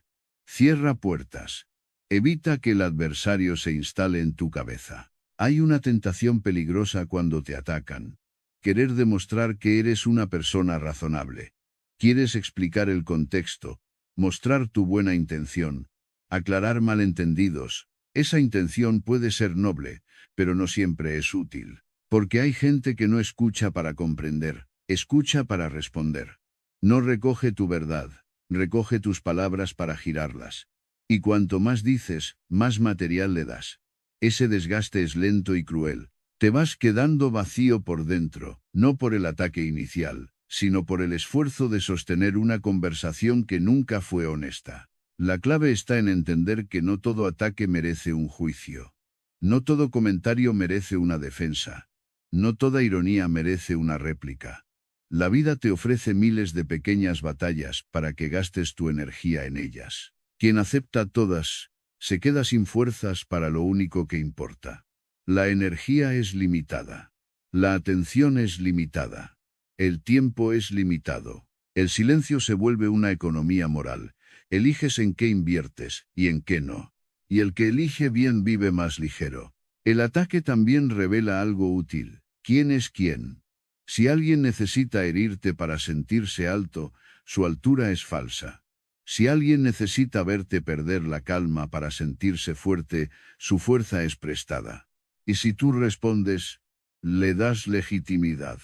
Cierra puertas. Evita que el adversario se instale en tu cabeza. Hay una tentación peligrosa cuando te atacan. Querer demostrar que eres una persona razonable. Quieres explicar el contexto, mostrar tu buena intención, aclarar malentendidos. Esa intención puede ser noble, pero no siempre es útil. Porque hay gente que no escucha para comprender, escucha para responder. No recoge tu verdad, recoge tus palabras para girarlas. Y cuanto más dices, más material le das. Ese desgaste es lento y cruel. Te vas quedando vacío por dentro, no por el ataque inicial, sino por el esfuerzo de sostener una conversación que nunca fue honesta. La clave está en entender que no todo ataque merece un juicio. No todo comentario merece una defensa. No toda ironía merece una réplica. La vida te ofrece miles de pequeñas batallas para que gastes tu energía en ellas. Quien acepta todas, se queda sin fuerzas para lo único que importa. La energía es limitada. La atención es limitada. El tiempo es limitado. El silencio se vuelve una economía moral. Eliges en qué inviertes y en qué no. Y el que elige bien vive más ligero. El ataque también revela algo útil. ¿Quién es quién? Si alguien necesita herirte para sentirse alto, su altura es falsa. Si alguien necesita verte perder la calma para sentirse fuerte, su fuerza es prestada. Y si tú respondes, le das legitimidad.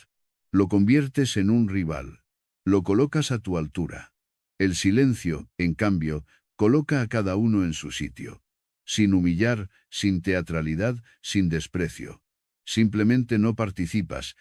Lo conviertes en un rival. Lo colocas a tu altura. El silencio, en cambio, coloca a cada uno en su sitio. Sin humillar, sin teatralidad, sin desprecio. Simplemente no participas.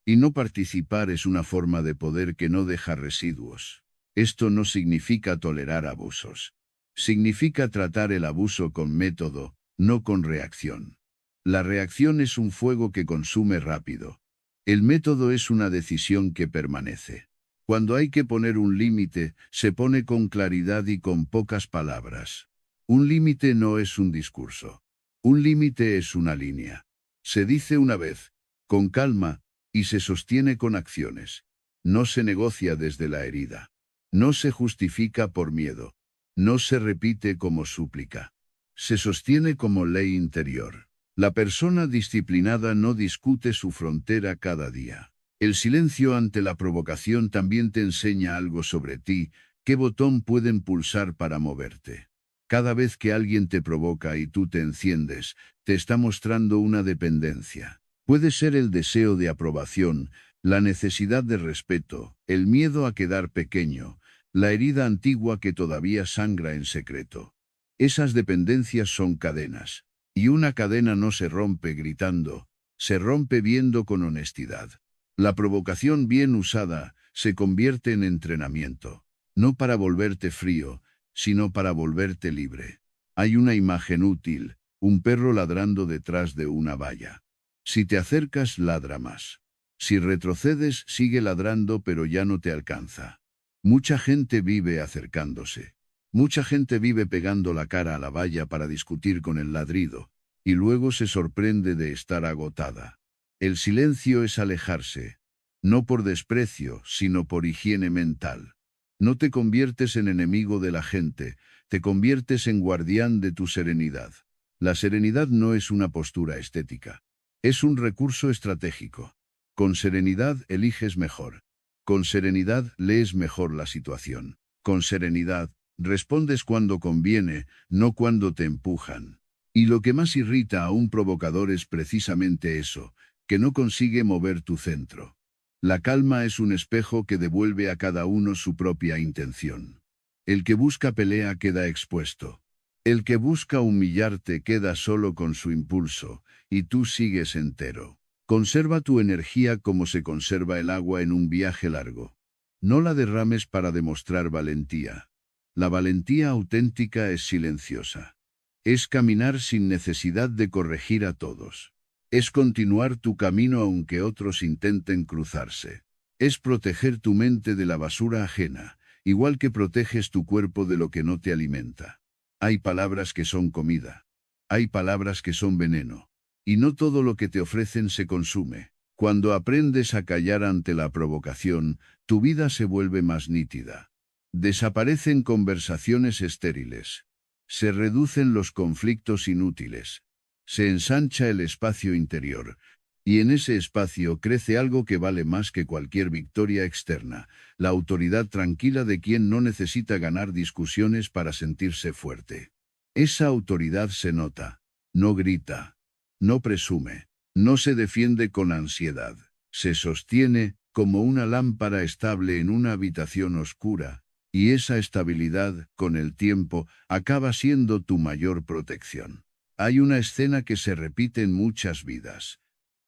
Y no participar es una forma de poder que no deja residuos. Esto no significa tolerar abusos. Significa tratar el abuso con método, no con reacción. La reacción es un fuego que consume rápido. El método es una decisión que permanece. Cuando hay que poner un límite, se pone con claridad y con pocas palabras. Un límite no es un discurso. Un límite es una línea. Se dice una vez, con calma, y se sostiene con acciones. No se negocia desde la herida. No se justifica por miedo. No se repite como súplica. Se sostiene como ley interior. La persona disciplinada no discute su frontera cada día. El silencio ante la provocación también te enseña algo sobre ti, qué botón pueden pulsar para moverte. Cada vez que alguien te provoca y tú te enciendes, te está mostrando una dependencia. Puede ser el deseo de aprobación, la necesidad de respeto, el miedo a quedar pequeño, la herida antigua que todavía sangra en secreto. Esas dependencias son cadenas. Y una cadena no se rompe gritando, se rompe viendo con honestidad. La provocación bien usada se convierte en entrenamiento, no para volverte frío, sino para volverte libre. Hay una imagen útil, un perro ladrando detrás de una valla. Si te acercas, ladra más. Si retrocedes, sigue ladrando pero ya no te alcanza. Mucha gente vive acercándose. Mucha gente vive pegando la cara a la valla para discutir con el ladrido, y luego se sorprende de estar agotada. El silencio es alejarse, no por desprecio, sino por higiene mental. No te conviertes en enemigo de la gente, te conviertes en guardián de tu serenidad. La serenidad no es una postura estética, es un recurso estratégico. Con serenidad eliges mejor. Con serenidad lees mejor la situación. Con serenidad respondes cuando conviene, no cuando te empujan. Y lo que más irrita a un provocador es precisamente eso, que no consigue mover tu centro. La calma es un espejo que devuelve a cada uno su propia intención. El que busca pelea queda expuesto. El que busca humillarte queda solo con su impulso, y tú sigues entero. Conserva tu energía como se conserva el agua en un viaje largo. No la derrames para demostrar valentía. La valentía auténtica es silenciosa. Es caminar sin necesidad de corregir a todos. Es continuar tu camino aunque otros intenten cruzarse. Es proteger tu mente de la basura ajena, igual que proteges tu cuerpo de lo que no te alimenta. Hay palabras que son comida. Hay palabras que son veneno. Y no todo lo que te ofrecen se consume. Cuando aprendes a callar ante la provocación, tu vida se vuelve más nítida. Desaparecen conversaciones estériles. Se reducen los conflictos inútiles. Se ensancha el espacio interior. Y en ese espacio crece algo que vale más que cualquier victoria externa, la autoridad tranquila de quien no necesita ganar discusiones para sentirse fuerte. Esa autoridad se nota, no grita, no presume, no se defiende con ansiedad, se sostiene como una lámpara estable en una habitación oscura, y esa estabilidad, con el tiempo, acaba siendo tu mayor protección. Hay una escena que se repite en muchas vidas.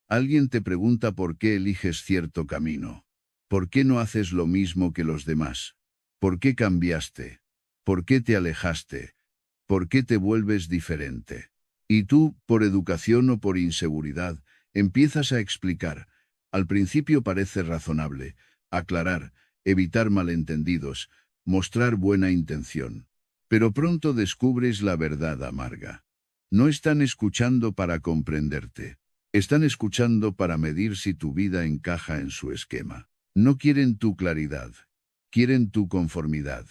Alguien te pregunta por qué eliges cierto camino. ¿Por qué no haces lo mismo que los demás? ¿Por qué cambiaste? ¿Por qué te alejaste? ¿Por qué te vuelves diferente? Y tú, por educación o por inseguridad, empiezas a explicar. Al principio parece razonable, aclarar, evitar malentendidos, mostrar buena intención. Pero pronto descubres la verdad amarga. No están escuchando para comprenderte. Están escuchando para medir si tu vida encaja en su esquema. No quieren tu claridad, quieren tu conformidad.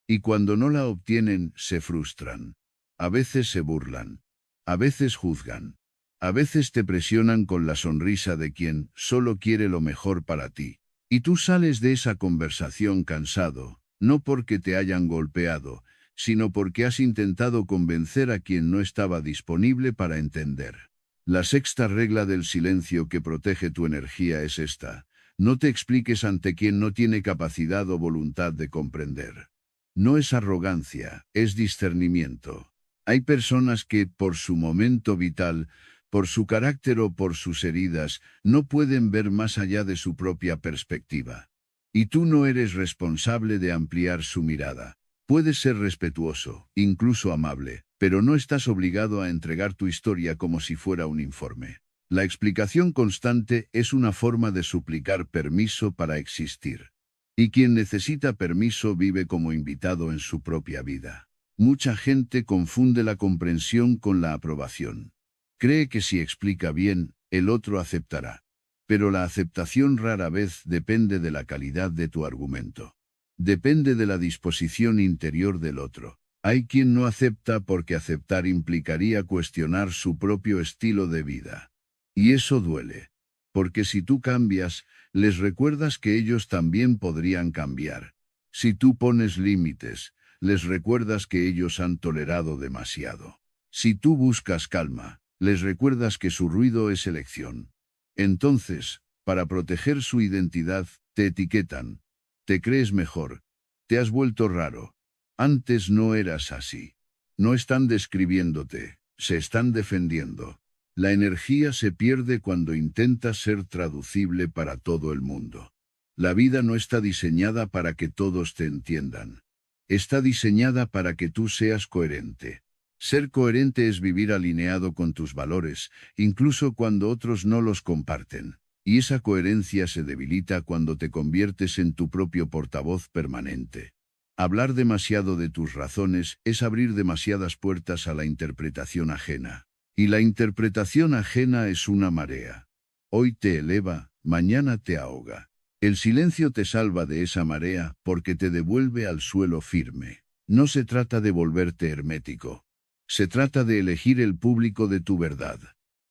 Y cuando no la obtienen, se frustran. A veces se burlan. A veces juzgan. A veces te presionan con la sonrisa de quien solo quiere lo mejor para ti. Y tú sales de esa conversación cansado, no porque te hayan golpeado, sino porque has intentado convencer a quien no estaba disponible para entender. La sexta regla del silencio que protege tu energía es esta: no te expliques ante quien no tiene capacidad o voluntad de comprender. No es arrogancia, es discernimiento. Hay personas que, por su momento vital, por su carácter o por sus heridas, no pueden ver más allá de su propia perspectiva. Y tú no eres responsable de ampliar su mirada. Puedes ser respetuoso, incluso amable, pero no estás obligado a entregar tu historia como si fuera un informe. La explicación constante es una forma de suplicar permiso para existir. Y quien necesita permiso vive como invitado en su propia vida. Mucha gente confunde la comprensión con la aprobación. Cree que si explica bien, el otro aceptará. Pero la aceptación rara vez depende de la calidad de tu argumento. Depende de la disposición interior del otro. Hay quien no acepta porque aceptar implicaría cuestionar su propio estilo de vida. Y eso duele. Porque si tú cambias, les recuerdas que ellos también podrían cambiar. Si tú pones límites, les recuerdas que ellos han tolerado demasiado. Si tú buscas calma, les recuerdas que su ruido es elección. Entonces, para proteger su identidad, te etiquetan. Te crees mejor. Te has vuelto raro. Antes no eras así. No están describiéndote, se están defendiendo. La energía se pierde cuando intentas ser traducible para todo el mundo. La vida no está diseñada para que todos te entiendan. Está diseñada para que tú seas coherente. Ser coherente es vivir alineado con tus valores, incluso cuando otros no los comparten. Y esa coherencia se debilita cuando te conviertes en tu propio portavoz permanente. Hablar demasiado de tus razones es abrir demasiadas puertas a la interpretación ajena. Y la interpretación ajena es una marea. Hoy te eleva, mañana te ahoga. El silencio te salva de esa marea porque te devuelve al suelo firme. No se trata de volverte hermético. Se trata de elegir el público de tu verdad.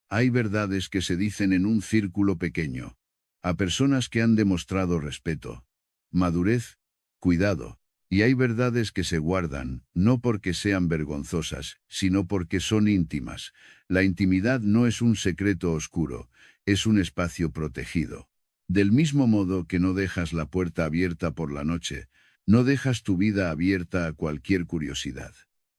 Hay verdades que se dicen en un círculo pequeño, a personas que han demostrado respeto, madurez, cuidado. Y hay verdades que se guardan, no porque sean vergonzosas, sino porque son íntimas. La intimidad no es un secreto oscuro, es un espacio protegido. Del mismo modo que no dejas la puerta abierta por la noche, no dejas tu vida abierta a cualquier curiosidad.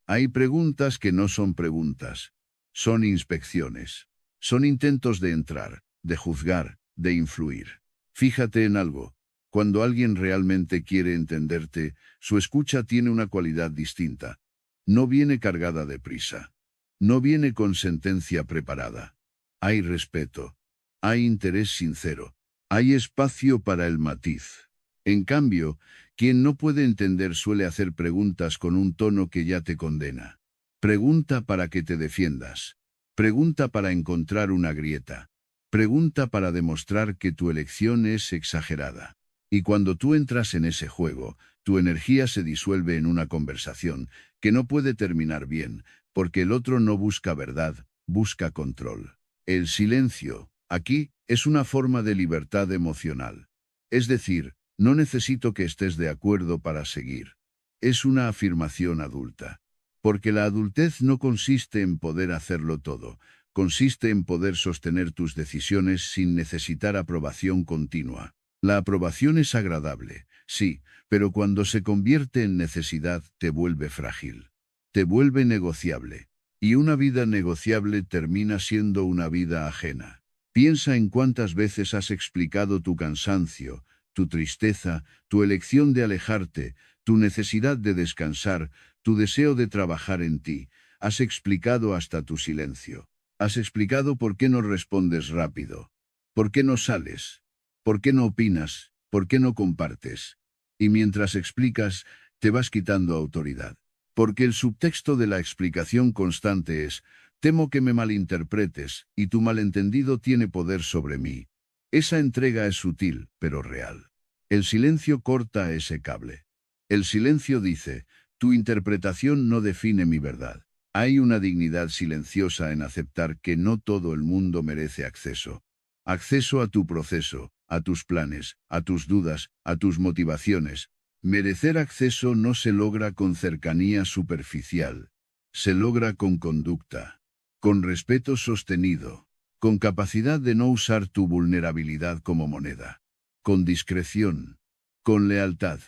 Hay preguntas que no son preguntas, son inspecciones. Son intentos de entrar, de juzgar, de influir. Fíjate en algo. Cuando alguien realmente quiere entenderte, su escucha tiene una cualidad distinta. No viene cargada de prisa. No viene con sentencia preparada. Hay respeto. Hay interés sincero. Hay espacio para el matiz. En cambio, quien no puede entender suele hacer preguntas con un tono que ya te condena. Pregunta para que te defiendas. Pregunta para encontrar una grieta. Pregunta para demostrar que tu elección es exagerada. Y cuando tú entras en ese juego, tu energía se disuelve en una conversación que no puede terminar bien, porque el otro no busca verdad, busca control. El silencio, aquí, es una forma de libertad emocional. Es decir, no necesito que estés de acuerdo para seguir. Es una afirmación adulta. Porque la adultez no consiste en poder hacerlo todo, consiste en poder sostener tus decisiones sin necesitar aprobación continua. La aprobación es agradable, sí, pero cuando se convierte en necesidad te vuelve frágil. Te vuelve negociable. Y una vida negociable termina siendo una vida ajena. Piensa en cuántas veces has explicado tu cansancio, tu tristeza, tu elección de alejarte, tu necesidad de descansar, tu deseo de trabajar en ti. Has explicado hasta tu silencio. Has explicado por qué no respondes rápido. ¿Por qué no sales? ¿Por qué no opinas? ¿Por qué no compartes? Y mientras explicas, te vas quitando autoridad. Porque el subtexto de la explicación constante es: temo que me malinterpretes, y tu malentendido tiene poder sobre mí. Esa entrega es sutil, pero real. El silencio corta ese cable. El silencio dice: tu interpretación no define mi verdad. Hay una dignidad silenciosa en aceptar que no todo el mundo merece acceso. Acceso a tu proceso, a tus planes, a tus dudas, a tus motivaciones. Merecer acceso no se logra con cercanía superficial. Se logra con conducta, con respeto sostenido, con capacidad de no usar tu vulnerabilidad como moneda, con discreción, con lealtad.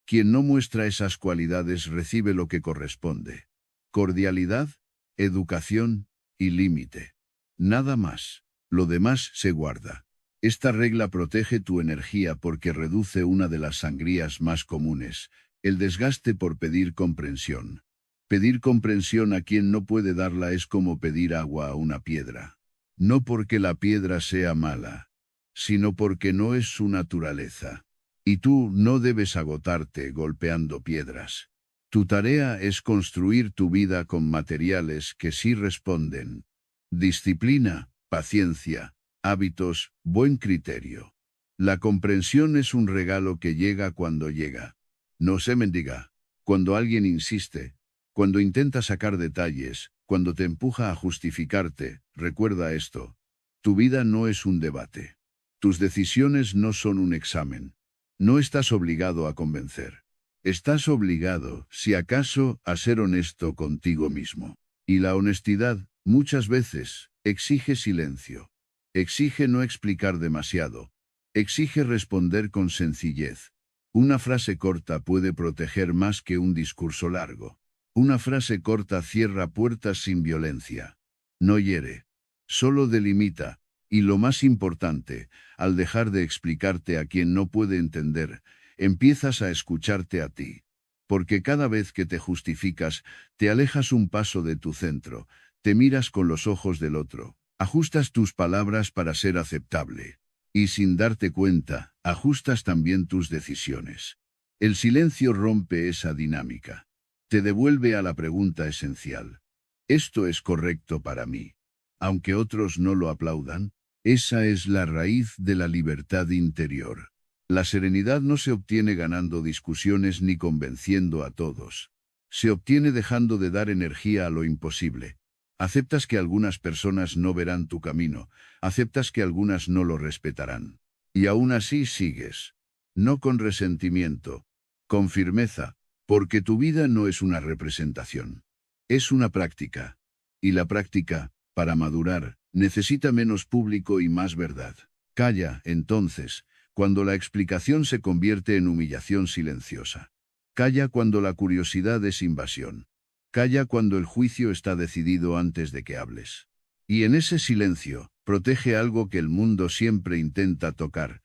Quien no muestra esas cualidades recibe lo que corresponde: cordialidad, educación y límite. Nada más. Lo demás se guarda. Esta regla protege tu energía porque reduce una de las sangrías más comunes: el desgaste por pedir comprensión. Pedir comprensión a quien no puede darla es como pedir agua a una piedra. No porque la piedra sea mala, sino porque no es su naturaleza. Y tú no debes agotarte golpeando piedras. Tu tarea es construir tu vida con materiales que sí responden. Disciplina, paciencia, hábitos, buen criterio. La comprensión es un regalo que llega cuando llega. No se mendiga. Cuando alguien insiste, cuando intenta sacar detalles, cuando te empuja a justificarte, recuerda esto: tu vida no es un debate. Tus decisiones no son un examen. No estás obligado a convencer. Estás obligado, si acaso, a ser honesto contigo mismo. Y la honestidad, muchas veces, exige silencio. Exige no explicar demasiado. Exige responder con sencillez. Una frase corta puede proteger más que un discurso largo. Una frase corta cierra puertas sin violencia. No hiere. Solo delimita. Y lo más importante, al dejar de explicarte a quien no puede entender, empiezas a escucharte a ti. Porque cada vez que te justificas, te alejas un paso de tu centro, te miras con los ojos del otro, ajustas tus palabras para ser aceptable. Y sin darte cuenta, ajustas también tus decisiones. El silencio rompe esa dinámica. Te devuelve a la pregunta esencial: ¿esto es correcto para mí? Aunque otros no lo aplaudan, esa es la raíz de la libertad interior. La serenidad no se obtiene ganando discusiones ni convenciendo a todos. Se obtiene dejando de dar energía a lo imposible. Aceptas que algunas personas no verán tu camino, aceptas que algunas no lo respetarán. Y aún así sigues. No con resentimiento, con firmeza, porque tu vida no es una representación. Es una práctica. Y la práctica, para madurar, necesita menos público y más verdad. Calla, entonces, cuando la explicación se convierte en humillación silenciosa. Calla cuando la curiosidad es invasión. Calla cuando el juicio está decidido antes de que hables. Y en ese silencio, Protege algo que el mundo siempre intenta tocar.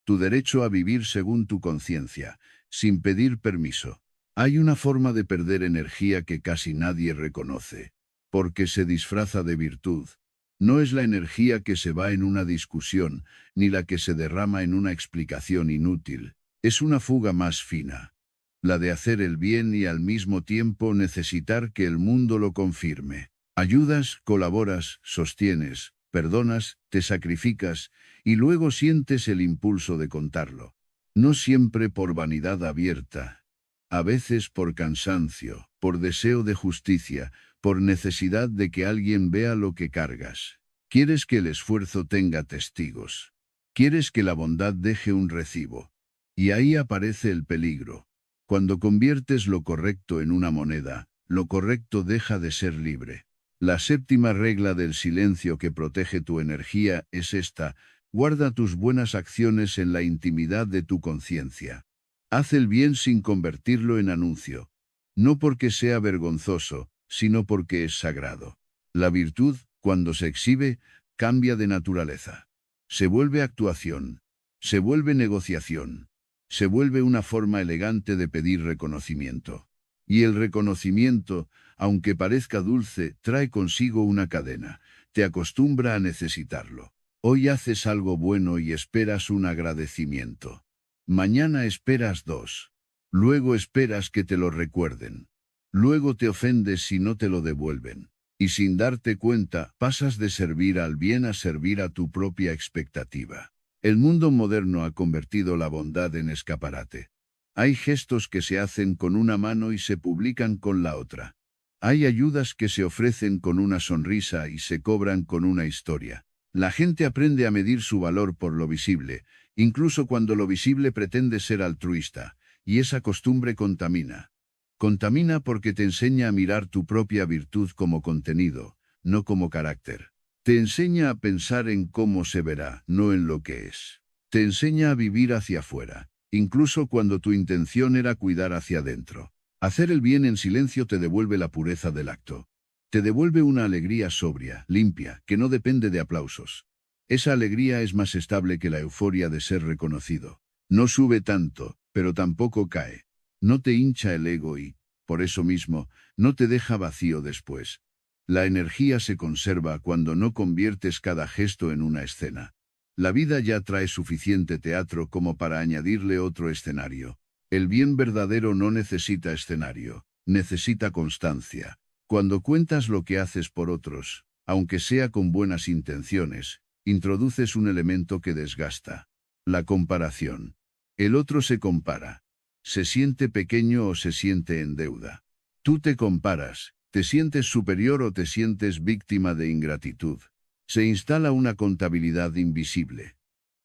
Tu derecho a vivir según tu conciencia, sin pedir permiso. Hay una forma de perder energía que casi nadie reconoce, porque se disfraza de virtud. No es la energía que se va en una discusión, ni la que se derrama en una explicación inútil. Es una fuga más fina. La de hacer el bien y al mismo tiempo necesitar que el mundo lo confirme. Ayudas, colaboras, sostienes, perdonas, te sacrificas, y luego sientes el impulso de contarlo. No siempre por vanidad abierta. A veces por cansancio, por deseo de justicia, por necesidad de que alguien vea lo que cargas. Quieres que el esfuerzo tenga testigos. Quieres que la bondad deje un recibo. Y ahí aparece el peligro. Cuando conviertes lo correcto en una moneda, lo correcto deja de ser libre. La séptima regla del silencio que protege tu energía es esta: guarda tus buenas acciones en la intimidad de tu conciencia. Haz el bien sin convertirlo en anuncio. No porque sea vergonzoso, sino porque es sagrado. La virtud, cuando se exhibe, cambia de naturaleza. Se vuelve actuación. Se vuelve negociación. Se vuelve una forma elegante de pedir reconocimiento. Y el reconocimiento, aunque parezca dulce, trae consigo una cadena. Te acostumbra a necesitarlo. Hoy haces algo bueno y esperas un agradecimiento. Mañana esperas dos. Luego esperas que te lo recuerden. Luego te ofendes si no te lo devuelven. Y sin darte cuenta, pasas de servir al bien a servir a tu propia expectativa. El mundo moderno ha convertido la bondad en escaparate. Hay gestos que se hacen con una mano y se publican con la otra. Hay ayudas que se ofrecen con una sonrisa y se cobran con una historia. La gente aprende a medir su valor por lo visible, incluso cuando lo visible pretende ser altruista, y esa costumbre contamina. Contamina porque te enseña a mirar tu propia virtud como contenido, no como carácter. Te enseña a pensar en cómo se verá, no en lo que es. Te enseña a vivir hacia afuera, incluso cuando tu intención era cuidar hacia adentro. Hacer el bien en silencio te devuelve la pureza del acto. Te devuelve una alegría sobria, limpia, que no depende de aplausos. Esa alegría es más estable que la euforia de ser reconocido. No sube tanto, pero tampoco cae. No te hincha el ego y, por eso mismo, no te deja vacío después. La energía se conserva cuando no conviertes cada gesto en una escena. La vida ya trae suficiente teatro como para añadirle otro escenario. El bien verdadero no necesita escenario, necesita constancia. Cuando cuentas lo que haces por otros, aunque sea con buenas intenciones, introduces un elemento que desgasta: la comparación. El otro se compara. Se siente pequeño o se siente en deuda. Tú te comparas, te sientes superior o te sientes víctima de ingratitud. Se instala una contabilidad invisible.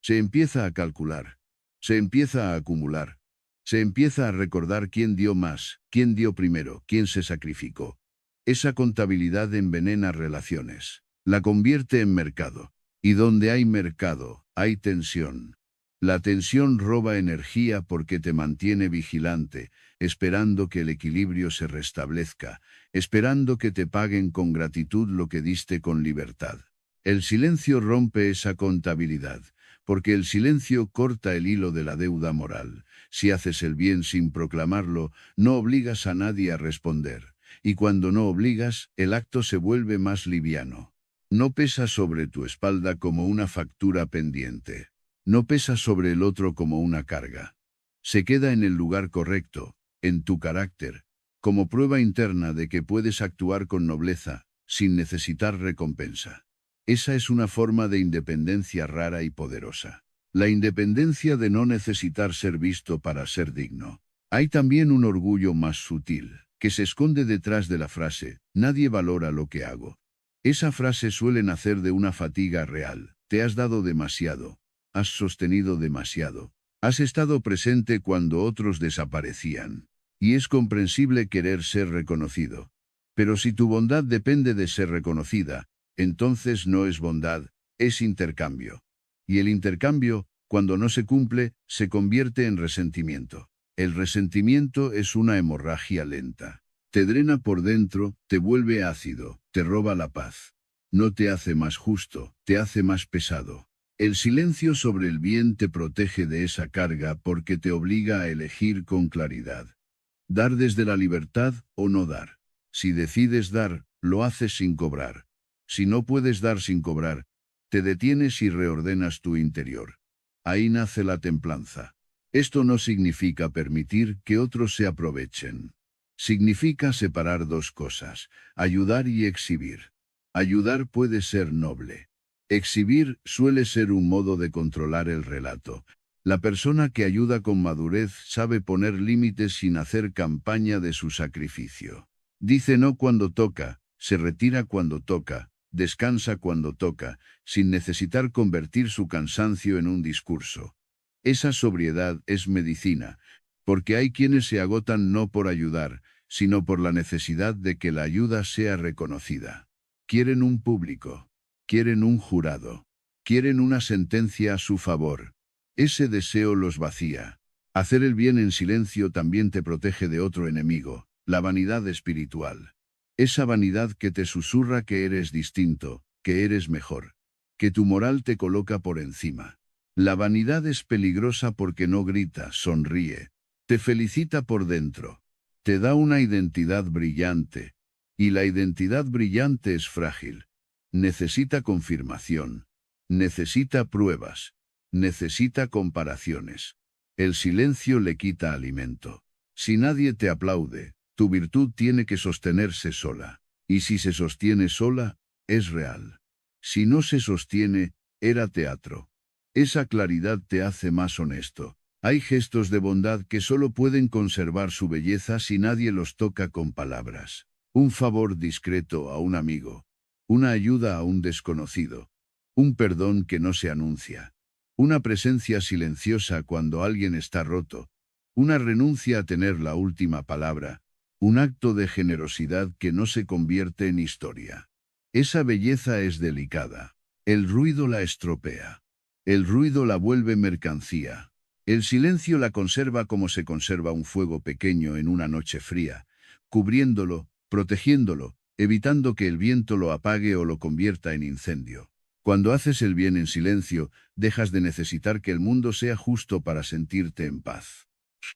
Se empieza a calcular. Se empieza a acumular. Se empieza a recordar quién dio más, quién dio primero, quién se sacrificó. Esa contabilidad envenena relaciones. La convierte en mercado. Y donde hay mercado, hay tensión. La tensión roba energía porque te mantiene vigilante, esperando que el equilibrio se restablezca, esperando que te paguen con gratitud lo que diste con libertad. El silencio rompe esa contabilidad, porque el silencio corta el hilo de la deuda moral. Si haces el bien sin proclamarlo, no obligas a nadie a responder, y cuando no obligas, el acto se vuelve más liviano. No pesa sobre tu espalda como una factura pendiente. No pesa sobre el otro como una carga. Se queda en el lugar correcto, en tu carácter, como prueba interna de que puedes actuar con nobleza, sin necesitar recompensa. Esa es una forma de independencia rara y poderosa. La independencia de no necesitar ser visto para ser digno. Hay también un orgullo más sutil, que se esconde detrás de la frase: nadie valora lo que hago. Esa frase suele nacer de una fatiga real. Te has dado demasiado. Has sostenido demasiado. Has estado presente cuando otros desaparecían. Y es comprensible querer ser reconocido. Pero si tu bondad depende de ser reconocida, entonces no es bondad, es intercambio. Y el intercambio, cuando no se cumple, se convierte en resentimiento. El resentimiento es una hemorragia lenta. Te drena por dentro, te vuelve ácido, te roba la paz. No te hace más justo, te hace más pesado. El silencio sobre el bien te protege de esa carga porque te obliga a elegir con claridad. Dar desde la libertad o no dar. Si decides dar, lo haces sin cobrar. Si no puedes dar sin cobrar, te detienes y reordenas tu interior. Ahí nace la templanza. Esto no significa permitir que otros se aprovechen. Significa separar dos cosas, ayudar y exhibir. Ayudar puede ser noble. Exhibir suele ser un modo de controlar el relato. La persona que ayuda con madurez sabe poner límites sin hacer campaña de su sacrificio. Dice no cuando toca, se retira cuando toca, descansa cuando toca, sin necesitar convertir su cansancio en un discurso. Esa sobriedad es medicina, porque hay quienes se agotan no por ayudar, sino por la necesidad de que la ayuda sea reconocida. Quieren un público, quieren un jurado, quieren una sentencia a su favor. Ese deseo los vacía. Hacer el bien en silencio también te protege de otro enemigo, la vanidad espiritual. Esa vanidad que te susurra que eres distinto, que eres mejor, que tu moral te coloca por encima. La vanidad es peligrosa porque no grita, sonríe, te felicita por dentro, te da una identidad brillante, y la identidad brillante es frágil. Necesita confirmación, necesita pruebas, necesita comparaciones. El silencio le quita alimento. Si nadie te aplaude, tu virtud tiene que sostenerse sola, y si se sostiene sola, es real. Si no se sostiene, era teatro. Esa claridad te hace más honesto. Hay gestos de bondad que solo pueden conservar su belleza si nadie los toca con palabras. Un favor discreto a un amigo, una ayuda a un desconocido, un perdón que no se anuncia, una presencia silenciosa cuando alguien está roto, una renuncia a tener la última palabra, un acto de generosidad que no se convierte en historia. Esa belleza es delicada. El ruido la estropea. El ruido la vuelve mercancía. El silencio la conserva como se conserva un fuego pequeño en una noche fría, cubriéndolo, protegiéndolo, evitando que el viento lo apague o lo convierta en incendio. Cuando haces el bien en silencio, dejas de necesitar que el mundo sea justo para sentirte en paz.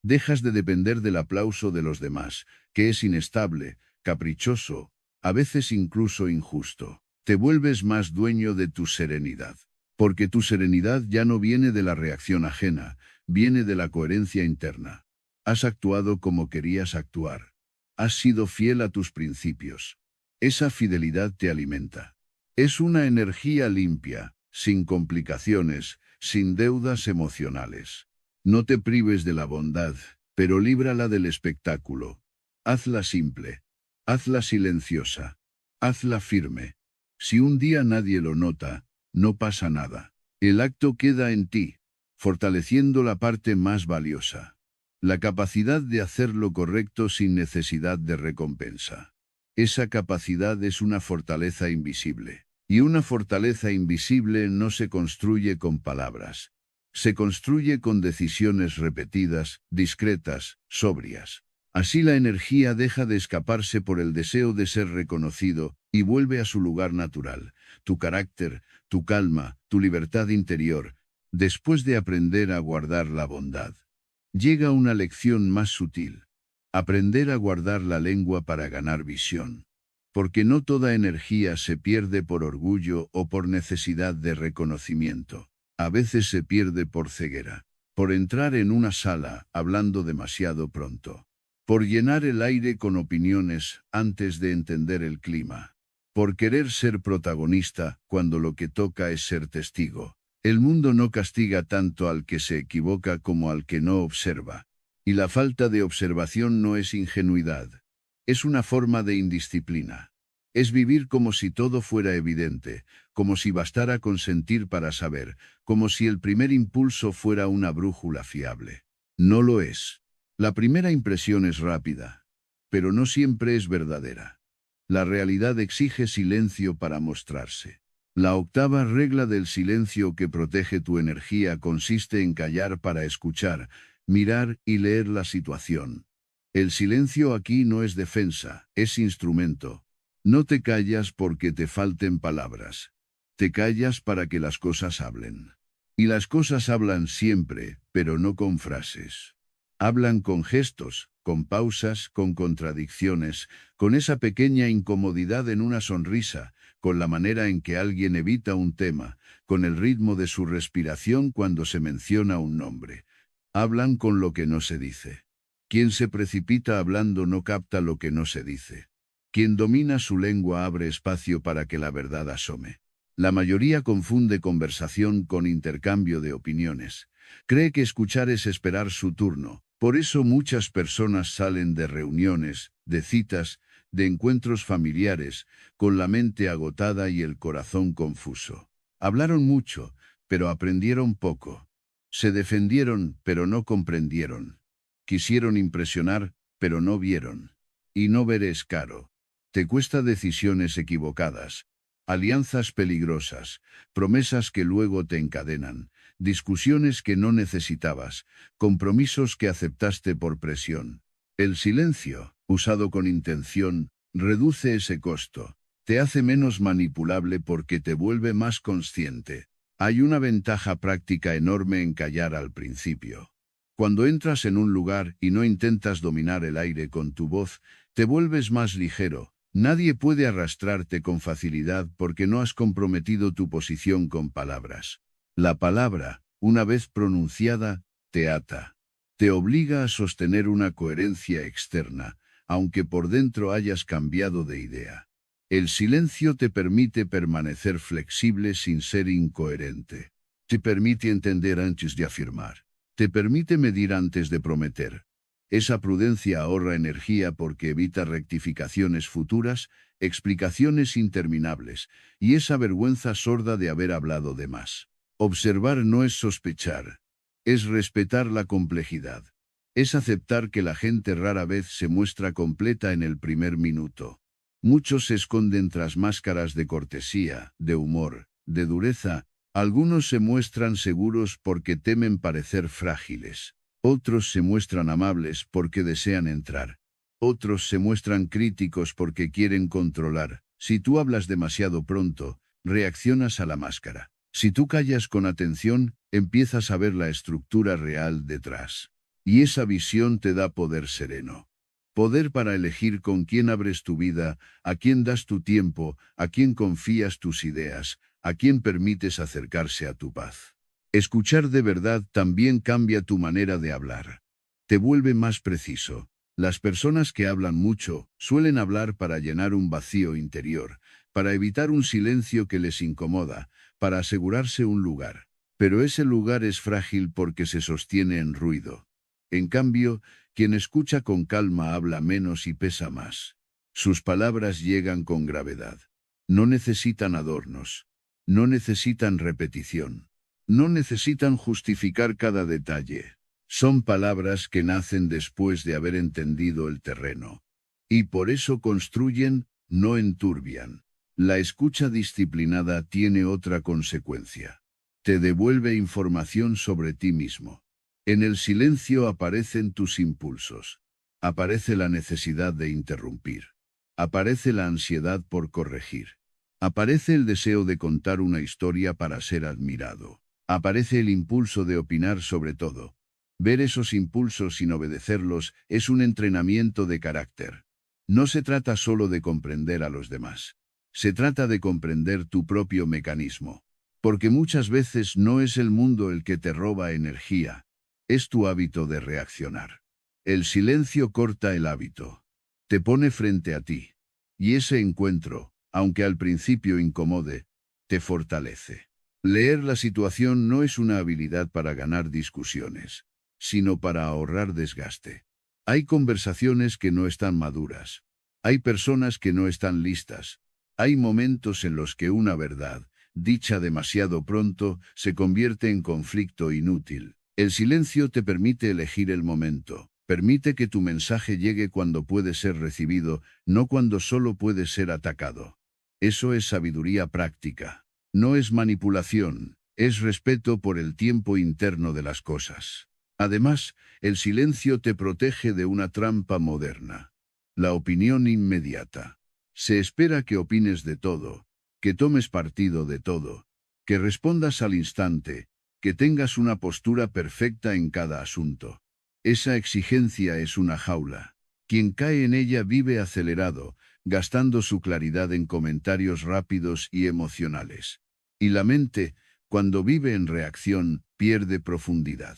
Dejas de depender del aplauso de los demás, que es inestable, caprichoso, a veces incluso injusto. Te vuelves más dueño de tu serenidad. Porque tu serenidad ya no viene de la reacción ajena, viene de la coherencia interna. Has actuado como querías actuar. Has sido fiel a tus principios. Esa fidelidad te alimenta. Es una energía limpia, sin complicaciones, sin deudas emocionales. No te prives de la bondad, pero líbrala del espectáculo. Hazla simple. Hazla silenciosa. Hazla firme. Si un día nadie lo nota, no pasa nada. El acto queda en ti, fortaleciendo la parte más valiosa. La capacidad de hacer lo correcto sin necesidad de recompensa. Esa capacidad es una fortaleza invisible. Y una fortaleza invisible no se construye con palabras. Se construye con decisiones repetidas, discretas, sobrias. Así la energía deja de escaparse por el deseo de ser reconocido y vuelve a su lugar natural. Tu carácter, tu calma, tu libertad interior, después de aprender a guardar la bondad. Llega una lección más sutil. Aprender a guardar la lengua para ganar visión. Porque no toda energía se pierde por orgullo o por necesidad de reconocimiento. A veces se pierde por ceguera. Por entrar en una sala hablando demasiado pronto. Por llenar el aire con opiniones antes de entender el clima. Por querer ser protagonista cuando lo que toca es ser testigo. El mundo no castiga tanto al que se equivoca como al que no observa. Y la falta de observación no es ingenuidad. Es una forma de indisciplina. Es vivir como si todo fuera evidente, como si bastara con sentir para saber, como si el primer impulso fuera una brújula fiable. No lo es. La primera impresión es rápida, pero no siempre es verdadera. La realidad exige silencio para mostrarse. La octava regla del silencio que protege tu energía consiste en callar para escuchar, mirar y leer la situación. El silencio aquí no es defensa, es instrumento. No te callas porque te falten palabras. Te callas para que las cosas hablen. Y las cosas hablan siempre, pero no con frases. Hablan con gestos, con pausas, con contradicciones, con esa pequeña incomodidad en una sonrisa, con la manera en que alguien evita un tema, con el ritmo de su respiración cuando se menciona un nombre. Hablan con lo que no se dice. Quien se precipita hablando no capta lo que no se dice. Quien domina su lengua abre espacio para que la verdad asome. La mayoría confunde conversación con intercambio de opiniones. Cree que escuchar es esperar su turno. Por eso muchas personas salen de reuniones, de citas, de encuentros familiares, con la mente agotada y el corazón confuso. Hablaron mucho, pero aprendieron poco. Se defendieron, pero no comprendieron. Quisieron impresionar, pero no vieron. Y no ver es caro. Te cuesta decisiones equivocadas, alianzas peligrosas, promesas que luego te encadenan, discusiones que no necesitabas, compromisos que aceptaste por presión. El silencio, usado con intención, reduce ese costo. Te hace menos manipulable porque te vuelve más consciente. Hay una ventaja práctica enorme en callar al principio. Cuando entras en un lugar y no intentas dominar el aire con tu voz, te vuelves más ligero. Nadie puede arrastrarte con facilidad porque no has comprometido tu posición con palabras. La palabra, una vez pronunciada, te ata. Te obliga a sostener una coherencia externa, aunque por dentro hayas cambiado de idea. El silencio te permite permanecer flexible sin ser incoherente. Te permite entender antes de afirmar. Te permite medir antes de prometer. Esa prudencia ahorra energía porque evita rectificaciones futuras, explicaciones interminables, y esa vergüenza sorda de haber hablado de más. Observar no es sospechar, es respetar la complejidad. Es aceptar que la gente rara vez se muestra completa en el primer minuto. Muchos se esconden tras máscaras de cortesía, de humor, de dureza. Algunos se muestran seguros porque temen parecer frágiles. Otros se muestran amables porque desean entrar. Otros se muestran críticos porque quieren controlar. Si tú hablas demasiado pronto, reaccionas a la máscara. Si tú callas con atención, empiezas a ver la estructura real detrás. Y esa visión te da poder sereno. Poder para elegir con quién abres tu vida, a quién das tu tiempo, a quién confías tus ideas, a quién permites acercarse a tu paz. Escuchar de verdad también cambia tu manera de hablar. Te vuelve más preciso. Las personas que hablan mucho suelen hablar para llenar un vacío interior, para evitar un silencio que les incomoda, para asegurarse un lugar. Pero ese lugar es frágil porque se sostiene en ruido. En cambio, quien escucha con calma habla menos y pesa más. Sus palabras llegan con gravedad. No necesitan adornos. No necesitan repetición. No necesitan justificar cada detalle. Son palabras que nacen después de haber entendido el terreno. Y por eso construyen, no enturbian. La escucha disciplinada tiene otra consecuencia. Te devuelve información sobre ti mismo. En el silencio aparecen tus impulsos. Aparece la necesidad de interrumpir. Aparece la ansiedad por corregir. Aparece el deseo de contar una historia para ser admirado. Aparece el impulso de opinar sobre todo. Ver esos impulsos sin obedecerlos es un entrenamiento de carácter. No se trata solo de comprender a los demás. Se trata de comprender tu propio mecanismo. Porque muchas veces no es el mundo el que te roba energía. Es tu hábito de reaccionar. El silencio corta el hábito. Te pone frente a ti. Y ese encuentro, aunque al principio incomode, te fortalece. Leer la situación no es una habilidad para ganar discusiones, sino para ahorrar desgaste. Hay conversaciones que no están maduras. Hay personas que no están listas. Hay momentos en los que una verdad, dicha demasiado pronto, se convierte en conflicto inútil. El silencio te permite elegir el momento. Permite que tu mensaje llegue cuando puede ser recibido, no cuando solo puede ser atacado. Eso es sabiduría práctica. No es manipulación, es respeto por el tiempo interno de las cosas. Además, el silencio te protege de una trampa moderna. La opinión inmediata. Se espera que opines de todo, que tomes partido de todo, que respondas al instante, que tengas una postura perfecta en cada asunto. Esa exigencia es una jaula. Quien cae en ella vive acelerado, gastando su claridad en comentarios rápidos y emocionales. Y la mente, cuando vive en reacción, pierde profundidad.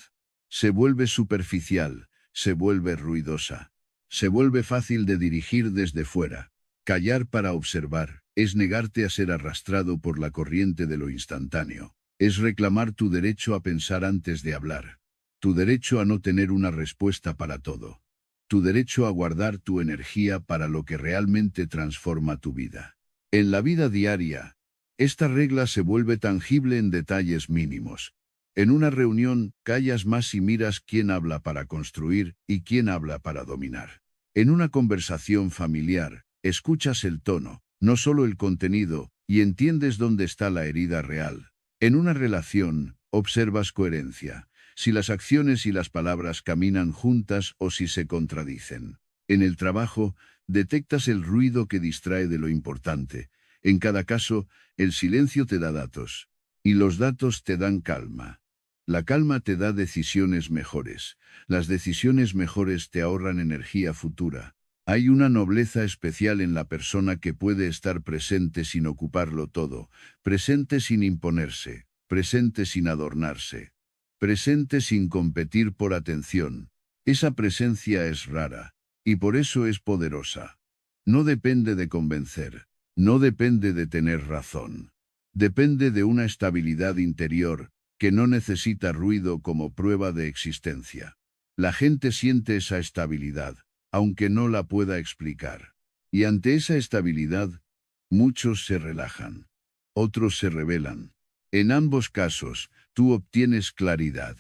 Se vuelve superficial, se vuelve ruidosa. Se vuelve fácil de dirigir desde fuera. Callar para observar es negarte a ser arrastrado por la corriente de lo instantáneo. Es reclamar tu derecho a pensar antes de hablar. Tu derecho a no tener una respuesta para todo. Tu derecho a guardar tu energía para lo que realmente transforma tu vida. En la vida diaria, esta regla se vuelve tangible en detalles mínimos. En una reunión, callas más y miras quién habla para construir y quién habla para dominar. En una conversación familiar, escuchas el tono, no solo el contenido, y entiendes dónde está la herida real. En una relación, observas coherencia, si las acciones y las palabras caminan juntas o si se contradicen. En el trabajo, detectas el ruido que distrae de lo importante. En cada caso, el silencio te da datos, y los datos te dan calma. La calma te da decisiones mejores. Las decisiones mejores te ahorran energía futura. Hay una nobleza especial en la persona que puede estar presente sin ocuparlo todo, presente sin imponerse, presente sin adornarse, presente sin competir por atención. Esa presencia es rara, y por eso es poderosa. No depende de convencer, no depende de tener razón. Depende de una estabilidad interior, que no necesita ruido como prueba de existencia. La gente siente esa estabilidad, aunque no la pueda explicar. Y ante esa estabilidad, muchos se relajan, otros se rebelan. En ambos casos, tú obtienes claridad.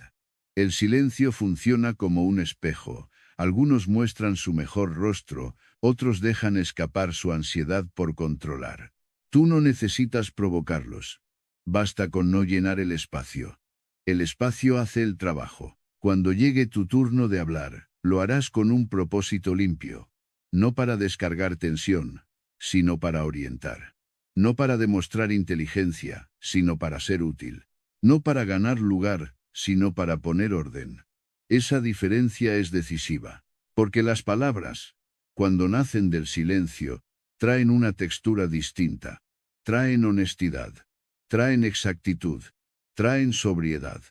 El silencio funciona como un espejo. Algunos muestran su mejor rostro, otros dejan escapar su ansiedad por controlar. Tú no necesitas provocarlos. Basta con no llenar el espacio. El espacio hace el trabajo. Cuando llegue tu turno de hablar, lo harás con un propósito limpio. No para descargar tensión, sino para orientar. No para demostrar inteligencia, sino para ser útil. No para ganar lugar, sino para poner orden. Esa diferencia es decisiva, porque las palabras, cuando nacen del silencio, traen una textura distinta. Traen honestidad, traen exactitud, traen sobriedad.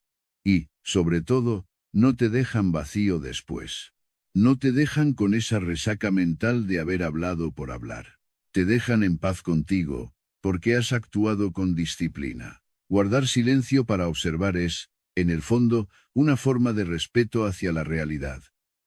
Y, sobre todo, no te dejan vacío después. No te dejan con esa resaca mental de haber hablado por hablar. Te dejan en paz contigo, porque has actuado con disciplina. Guardar silencio para observar es, en el fondo, una forma de respeto hacia la realidad.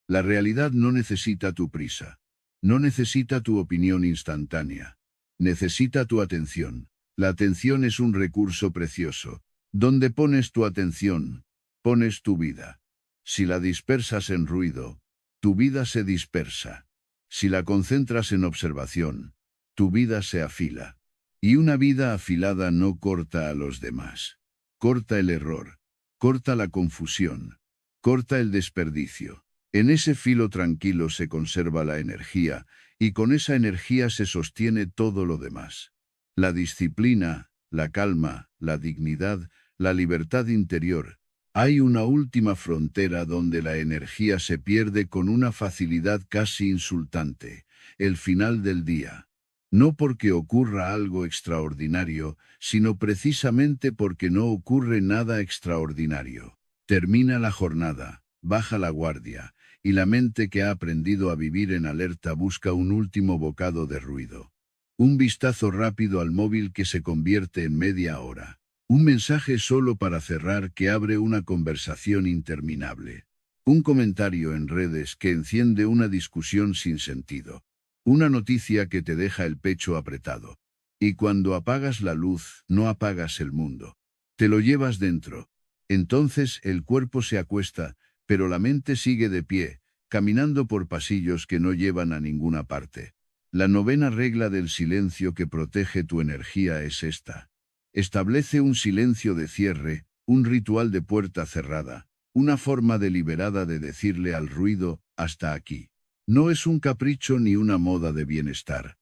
La realidad no necesita tu prisa. No necesita tu opinión instantánea. Necesita tu atención. La atención es un recurso precioso. Donde pones tu atención, pones tu vida. Si la dispersas en ruido, tu vida se dispersa. Si la concentras en observación, tu vida se afila. Y una vida afilada no corta a los demás. Corta el error, corta la confusión, corta el desperdicio. En ese filo tranquilo se conserva la energía, y con esa energía se sostiene todo lo demás. La disciplina, la calma, la dignidad, la libertad interior. Hay una última frontera donde la energía se pierde con una facilidad casi insultante, el final del día. No porque ocurra algo extraordinario, sino precisamente porque no ocurre nada extraordinario. Termina la jornada, baja la guardia, y la mente que ha aprendido a vivir en alerta busca un último bocado de ruido. Un vistazo rápido al móvil que se convierte en media hora. Un mensaje solo para cerrar que abre una conversación interminable. Un comentario en redes que enciende una discusión sin sentido. Una noticia que te deja el pecho apretado. Y cuando apagas la luz, no apagas el mundo. Te lo llevas dentro. Entonces el cuerpo se acuesta, pero la mente sigue de pie, caminando por pasillos que no llevan a ninguna parte. La novena regla del silencio que protege tu energía es esta. Establece un silencio de cierre, un ritual de puerta cerrada, una forma deliberada de decirle al ruido, hasta aquí. No es un capricho ni una moda de bienestar.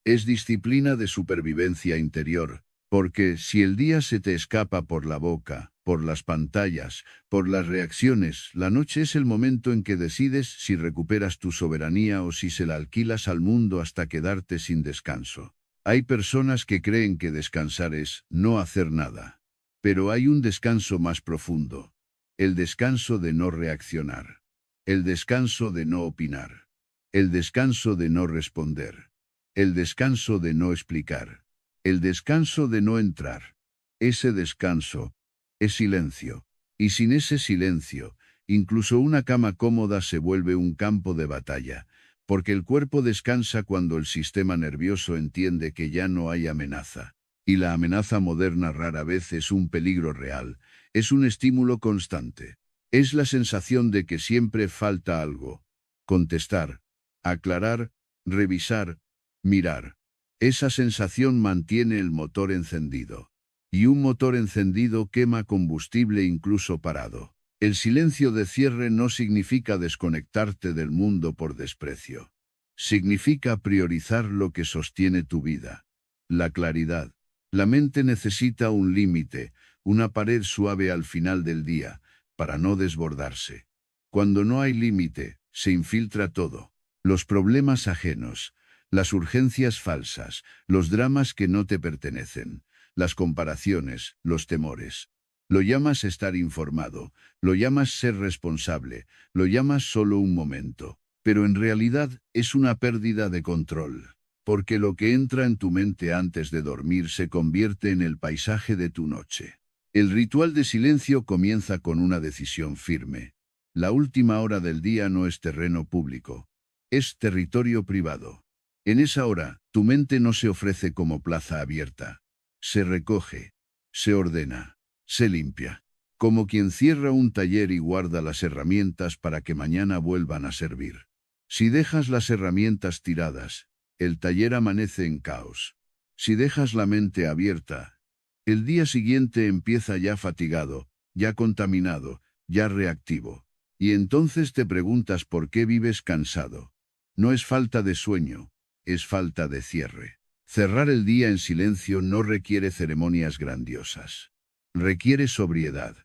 Es disciplina de supervivencia interior, porque si el día se te escapa por la boca, por las pantallas, por las reacciones, la noche es el momento en que decides si recuperas tu soberanía o si se la alquilas al mundo hasta quedarte sin descanso. Hay personas que creen que descansar es no hacer nada. Pero hay un descanso más profundo. El descanso de no reaccionar. El descanso de no opinar. El descanso de no responder. El descanso de no explicar. El descanso de no entrar. Ese descanso es silencio. Y sin ese silencio, incluso una cama cómoda se vuelve un campo de batalla, porque el cuerpo descansa cuando el sistema nervioso entiende que ya no hay amenaza. Y la amenaza moderna rara vez es un peligro real, es un estímulo constante. Es la sensación de que siempre falta algo. Contestar, aclarar, revisar, mirar. Esa sensación mantiene el motor encendido. Y un motor encendido quema combustible incluso parado. El silencio de cierre no significa desconectarte del mundo por desprecio. Significa priorizar lo que sostiene tu vida. La claridad. La mente necesita un límite, una pared suave al final del día, para no desbordarse. Cuando no hay límite, se infiltra todo. Los problemas ajenos, las urgencias falsas, los dramas que no te pertenecen, las comparaciones, los temores. Lo llamas estar informado, lo llamas ser responsable, lo llamas solo un momento, pero en realidad es una pérdida de control, porque lo que entra en tu mente antes de dormir se convierte en el paisaje de tu noche. El ritual de silencio comienza con una decisión firme. La última hora del día no es terreno público, es territorio privado. En esa hora, tu mente no se ofrece como plaza abierta. Se recoge, se ordena, se limpia, como quien cierra un taller y guarda las herramientas para que mañana vuelvan a servir. Si dejas las herramientas tiradas, el taller amanece en caos. Si dejas la mente abierta, el día siguiente empieza ya fatigado, ya contaminado, ya reactivo. Y entonces te preguntas por qué vives cansado. No es falta de sueño, es falta de cierre. Cerrar el día en silencio no requiere ceremonias grandiosas. Requiere sobriedad.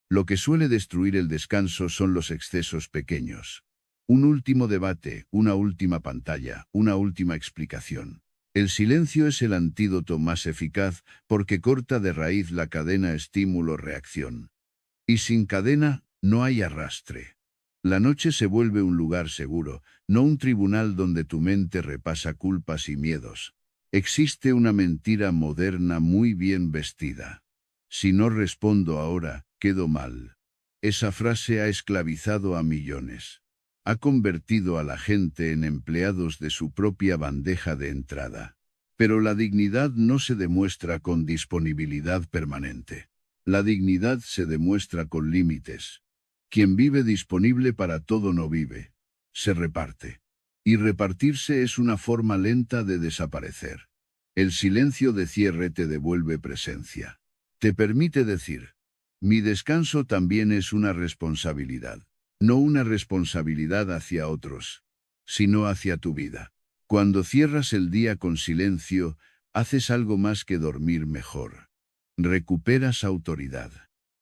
Lo que suele destruir el descanso son los excesos pequeños. Un último debate, una última pantalla, una última explicación. El silencio es el antídoto más eficaz porque corta de raíz la cadena estímulo-reacción. Y sin cadena, no hay arrastre. La noche se vuelve un lugar seguro, no un tribunal donde tu mente repasa culpas y miedos. Existe una mentira moderna muy bien vestida. Si no respondo ahora, quedo mal. Esa frase ha esclavizado a millones. Ha convertido a la gente en empleados de su propia bandeja de entrada. Pero la dignidad no se demuestra con disponibilidad permanente. La dignidad se demuestra con límites. Quien vive disponible para todo no vive. Se reparte. Y repartirse es una forma lenta de desaparecer. El silencio de cierre te devuelve presencia. Te permite decir, mi descanso también es una responsabilidad. No una responsabilidad hacia otros, sino hacia tu vida. Cuando cierras el día con silencio, haces algo más que dormir mejor. Recuperas autoridad.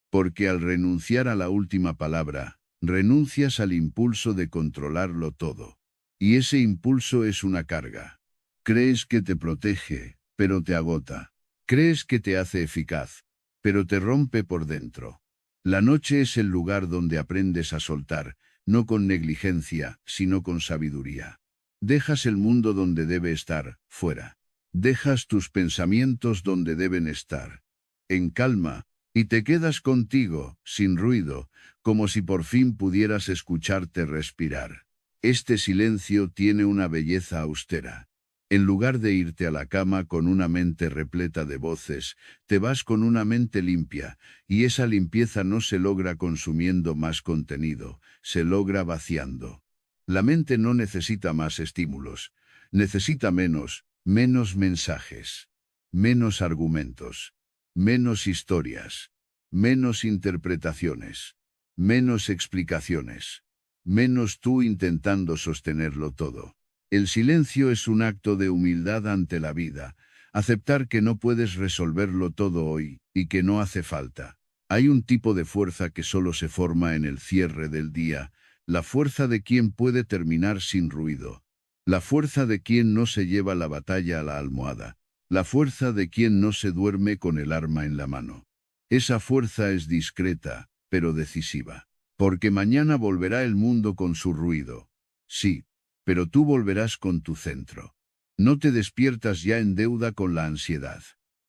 Porque al renunciar a la última palabra, renuncias al impulso de controlarlo todo. Y ese impulso es una carga. Crees que te protege, pero te agota. Crees que te hace eficaz, pero te rompe por dentro. La noche es el lugar donde aprendes a soltar, no con negligencia, sino con sabiduría. Dejas el mundo donde debe estar, fuera. Dejas tus pensamientos donde deben estar, en calma, y te quedas contigo, sin ruido, como si por fin pudieras escucharte respirar. Este silencio tiene una belleza austera. En lugar de irte a la cama con una mente repleta de voces, te vas con una mente limpia, y esa limpieza no se logra consumiendo más contenido, se logra vaciando. La mente no necesita más estímulos, necesita menos mensajes, menos argumentos, menos historias, menos interpretaciones, menos explicaciones, menos tú intentando sostenerlo todo. El silencio es un acto de humildad ante la vida, aceptar que no puedes resolverlo todo hoy y que no hace falta. Hay un tipo de fuerza que solo se forma en el cierre del día, la fuerza de quien puede terminar sin ruido, la fuerza de quien no se lleva la batalla a la almohada, la fuerza de quien no se duerme con el arma en la mano. Esa fuerza es discreta, pero decisiva, porque mañana volverá el mundo con su ruido. Sí, pero tú volverás con tu centro. No te despiertas ya en deuda con la ansiedad.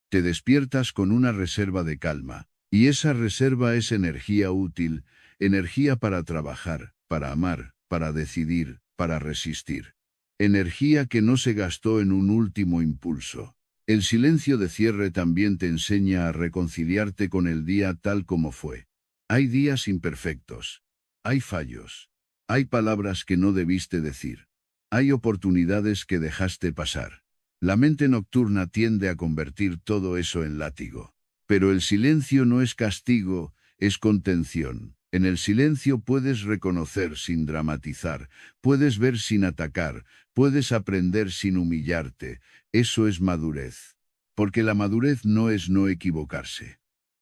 Te despiertas con una reserva de calma, y esa reserva es energía útil, energía para trabajar, para amar, para decidir, para resistir. Energía que no se gastó en un último impulso. El silencio de cierre también te enseña a reconciliarte con el día tal como fue. Hay días imperfectos. Hay fallos. Hay palabras que no debiste decir. Hay oportunidades que dejaste pasar. La mente nocturna tiende a convertir todo eso en látigo. Pero el silencio no es castigo, es contención. En el silencio puedes reconocer sin dramatizar, puedes ver sin atacar, puedes aprender sin humillarte. Eso es madurez. Porque la madurez no es no equivocarse.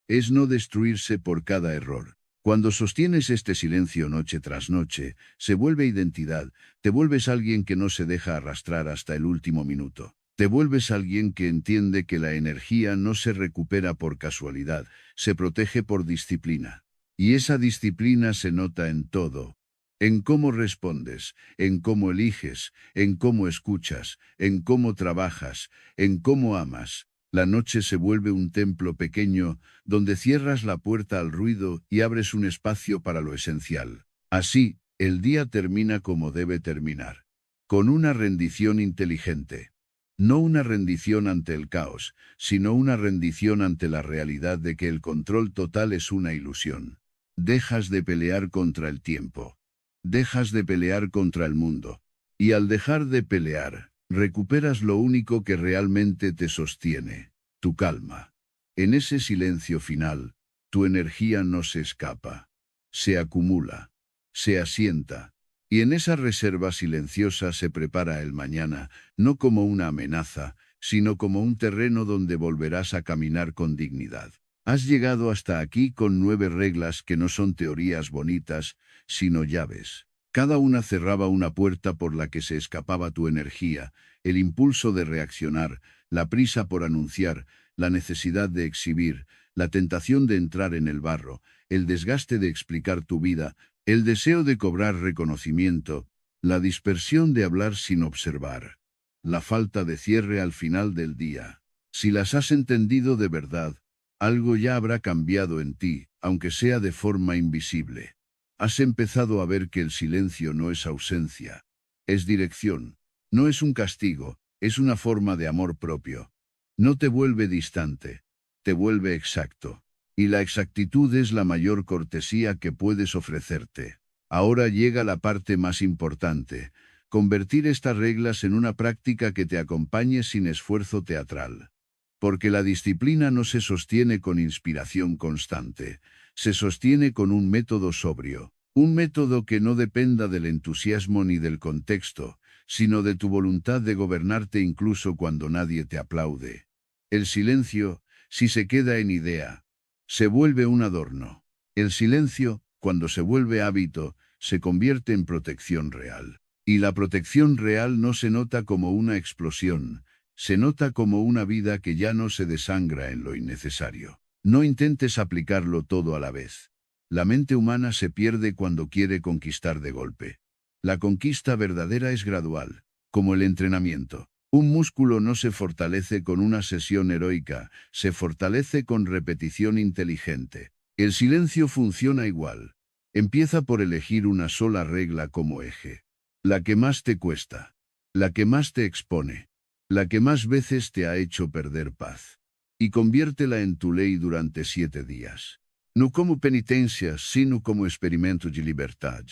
Es no destruirse por cada error. Cuando sostienes este silencio noche tras noche, se vuelve identidad, te vuelves alguien que no se deja arrastrar hasta el último minuto. Te vuelves alguien que entiende que la energía no se recupera por casualidad, se protege por disciplina. Y esa disciplina se nota en todo. En cómo respondes, en cómo eliges, en cómo escuchas, en cómo trabajas, en cómo amas. La noche se vuelve un templo pequeño, donde cierras la puerta al ruido y abres un espacio para lo esencial. Así, el día termina como debe terminar. Con una rendición inteligente. No una rendición ante el caos, sino una rendición ante la realidad de que el control total es una ilusión. Dejas de pelear contra el tiempo. Dejas de pelear contra el mundo. Y al dejar de pelear, recuperas lo único que realmente te sostiene, tu calma. En ese silencio final, tu energía no se escapa. Se acumula. Se asienta. Y en esa reserva silenciosa se prepara el mañana, no como una amenaza, sino como un terreno donde volverás a caminar con dignidad. Has llegado hasta aquí con 9 reglas que no son teorías bonitas, sino llaves. Cada una cerraba una puerta por la que se escapaba tu energía, el impulso de reaccionar, la prisa por anunciar, la necesidad de exhibir, la tentación de entrar en el barro, el desgaste de explicar tu vida, el deseo de cobrar reconocimiento, la dispersión de hablar sin observar, la falta de cierre al final del día. Si las has entendido de verdad, algo ya habrá cambiado en ti, aunque sea de forma invisible. Has empezado a ver que el silencio no es ausencia, es dirección. No es un castigo, es una forma de amor propio. No te vuelve distante, te vuelve exacto. Y la exactitud es la mayor cortesía que puedes ofrecerte. Ahora llega la parte más importante, convertir estas reglas en una práctica que te acompañe sin esfuerzo teatral. Porque la disciplina no se sostiene con inspiración constante, se sostiene con un método sobrio, un método que no dependa del entusiasmo ni del contexto, sino de tu voluntad de gobernarte incluso cuando nadie te aplaude. El silencio, si se queda en idea, se vuelve un adorno. El silencio, cuando se vuelve hábito, se convierte en protección real. Y la protección real no se nota como una explosión, se nota como una vida que ya no se desangra en lo innecesario. No intentes aplicarlo todo a la vez. La mente humana se pierde cuando quiere conquistar de golpe. La conquista verdadera es gradual, como el entrenamiento. Un músculo no se fortalece con una sesión heroica, se fortalece con repetición inteligente. El silencio funciona igual. Empieza por elegir una sola regla como eje. La que más te cuesta. La que más te expone. La que más veces te ha hecho perder paz. Y conviértela en tu ley durante 7 días. No como penitencia, sino como experimento de libertad.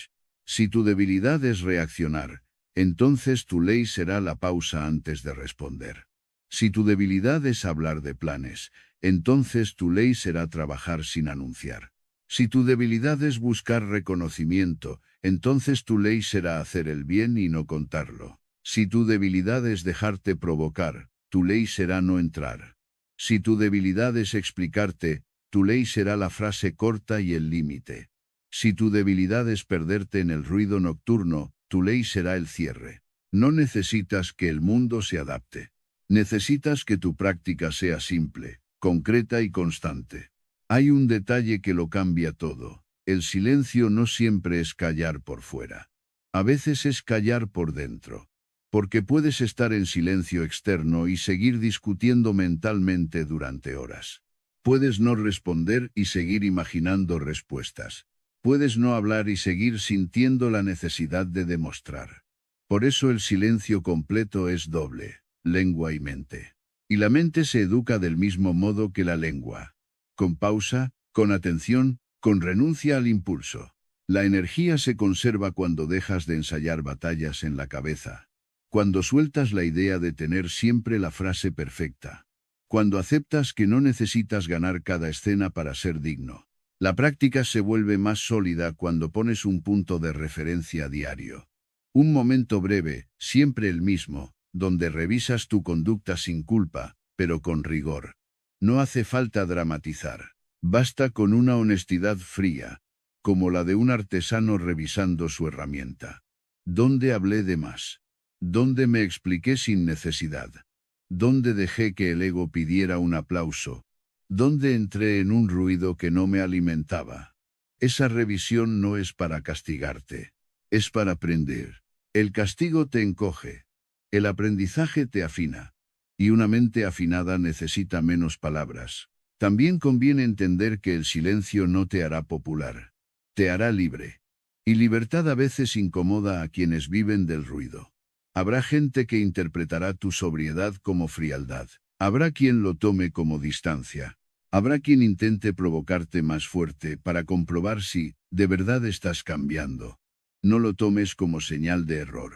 Si tu debilidad es reaccionar, entonces tu ley será la pausa antes de responder. Si tu debilidad es hablar de planes, entonces tu ley será trabajar sin anunciar. Si tu debilidad es buscar reconocimiento, entonces tu ley será hacer el bien y no contarlo. Si tu debilidad es dejarte provocar, tu ley será no entrar. Si tu debilidad es explicarte, tu ley será la frase corta y el límite. Si tu debilidad es perderte en el ruido nocturno, tu ley será el cierre. No necesitas que el mundo se adapte. Necesitas que tu práctica sea simple, concreta y constante. Hay un detalle que lo cambia todo. El silencio no siempre es callar por fuera. A veces es callar por dentro. Porque puedes estar en silencio externo y seguir discutiendo mentalmente durante horas. Puedes no responder y seguir imaginando respuestas. Puedes no hablar y seguir sintiendo la necesidad de demostrar. Por eso el silencio completo es doble, lengua y mente. Y la mente se educa del mismo modo que la lengua. Con pausa, con atención, con renuncia al impulso. La energía se conserva cuando dejas de ensayar batallas en la cabeza. Cuando sueltas la idea de tener siempre la frase perfecta. Cuando aceptas que no necesitas ganar cada escena para ser digno. La práctica se vuelve más sólida cuando pones un punto de referencia diario. Un momento breve, siempre el mismo, donde revisas tu conducta sin culpa, pero con rigor. No hace falta dramatizar. Basta con una honestidad fría, como la de un artesano revisando su herramienta. ¿Dónde hablé de más? ¿Dónde me expliqué sin necesidad? ¿Dónde dejé que el ego pidiera un aplauso? ¿Dónde entré en un ruido que no me alimentaba? Esa revisión no es para castigarte, es para aprender. El castigo te encoge, el aprendizaje te afina, y una mente afinada necesita menos palabras. También conviene entender que el silencio no te hará popular, te hará libre. Y libertad a veces incomoda a quienes viven del ruido. Habrá gente que interpretará tu sobriedad como frialdad. Habrá quien lo tome como distancia. Habrá quien intente provocarte más fuerte para comprobar si, de verdad estás cambiando. No lo tomes como señal de error.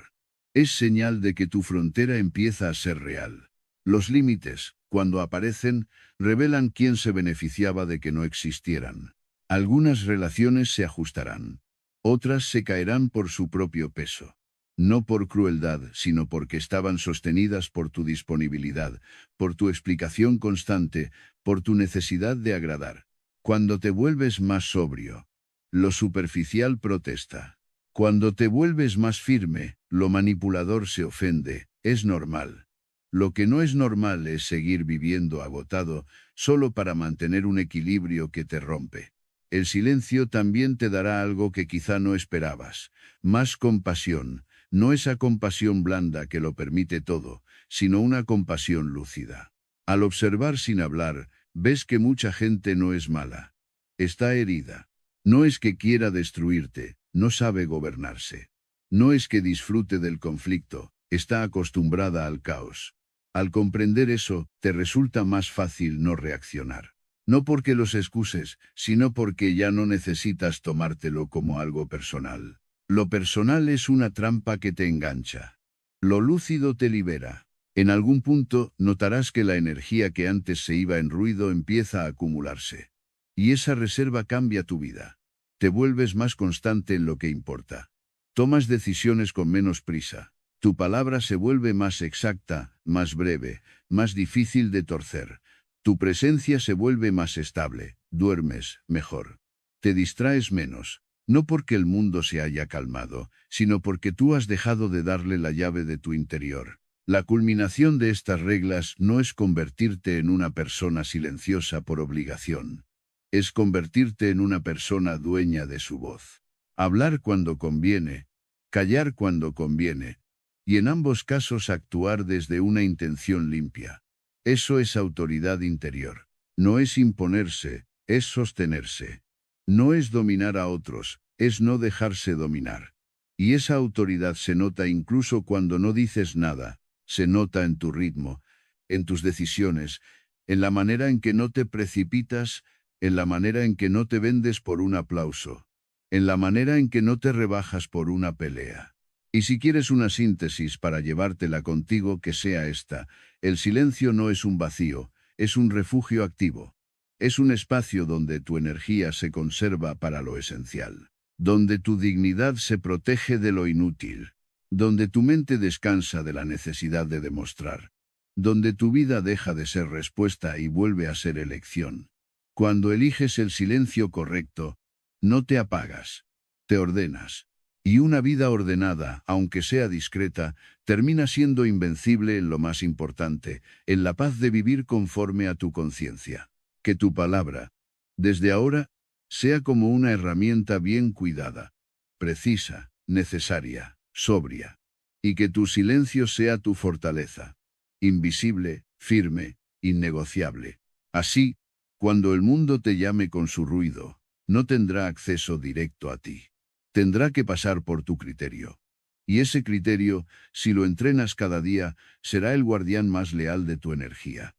Es señal de que tu frontera empieza a ser real. Los límites, cuando aparecen, revelan quién se beneficiaba de que no existieran. Algunas relaciones se ajustarán. Otras se caerán por su propio peso. No por crueldad, sino porque estaban sostenidas por tu disponibilidad, por tu explicación constante, por tu necesidad de agradar. Cuando te vuelves más sobrio, lo superficial protesta. Cuando te vuelves más firme, lo manipulador se ofende. Es normal. Lo que no es normal es seguir viviendo agotado, solo para mantener un equilibrio que te rompe. El silencio también te dará algo que quizá no esperabas, más compasión. No esa compasión blanda que lo permite todo, sino una compasión lúcida. Al observar sin hablar, ves que mucha gente no es mala. Está herida. No es que quiera destruirte, no sabe gobernarse. No es que disfrute del conflicto, está acostumbrada al caos. Al comprender eso, te resulta más fácil no reaccionar. No porque los excuses, sino porque ya no necesitas tomártelo como algo personal. Lo personal es una trampa que te engancha. Lo lúcido te libera. En algún punto notarás que la energía que antes se iba en ruido empieza a acumularse. Y esa reserva cambia tu vida. Te vuelves más constante en lo que importa. Tomas decisiones con menos prisa. Tu palabra se vuelve más exacta, más breve, más difícil de torcer. Tu presencia se vuelve más estable. Duermes mejor. Te distraes menos. No porque el mundo se haya calmado, sino porque tú has dejado de darle la llave de tu interior. La culminación de estas reglas no es convertirte en una persona silenciosa por obligación. Es convertirte en una persona dueña de su voz. Hablar cuando conviene, callar cuando conviene, y en ambos casos actuar desde una intención limpia. Eso es autoridad interior. No es imponerse, es sostenerse. No es dominar a otros, es no dejarse dominar. Y esa autoridad se nota incluso cuando no dices nada, se nota en tu ritmo, en tus decisiones, en la manera en que no te precipitas, en la manera en que no te vendes por un aplauso, en la manera en que no te rebajas por una pelea. Y si quieres una síntesis para llevártela contigo que sea esta, el silencio no es un vacío, es un refugio activo. Es un espacio donde tu energía se conserva para lo esencial, donde tu dignidad se protege de lo inútil. donde tu mente descansa de la necesidad de demostrar, donde tu vida deja de ser respuesta y vuelve a ser elección. Cuando eliges el silencio correcto, no te apagas, te ordenas. Y una vida ordenada, aunque sea discreta, termina siendo invencible en lo más importante, en la paz de vivir conforme a tu conciencia. Que tu palabra, desde ahora, sea como una herramienta bien cuidada, precisa, necesaria, sobria, y que tu silencio sea tu fortaleza, invisible, firme, innegociable. Así, cuando el mundo te llame con su ruido, no tendrá acceso directo a ti. Tendrá que pasar por tu criterio. Y ese criterio, si lo entrenas cada día, será el guardián más leal de tu energía.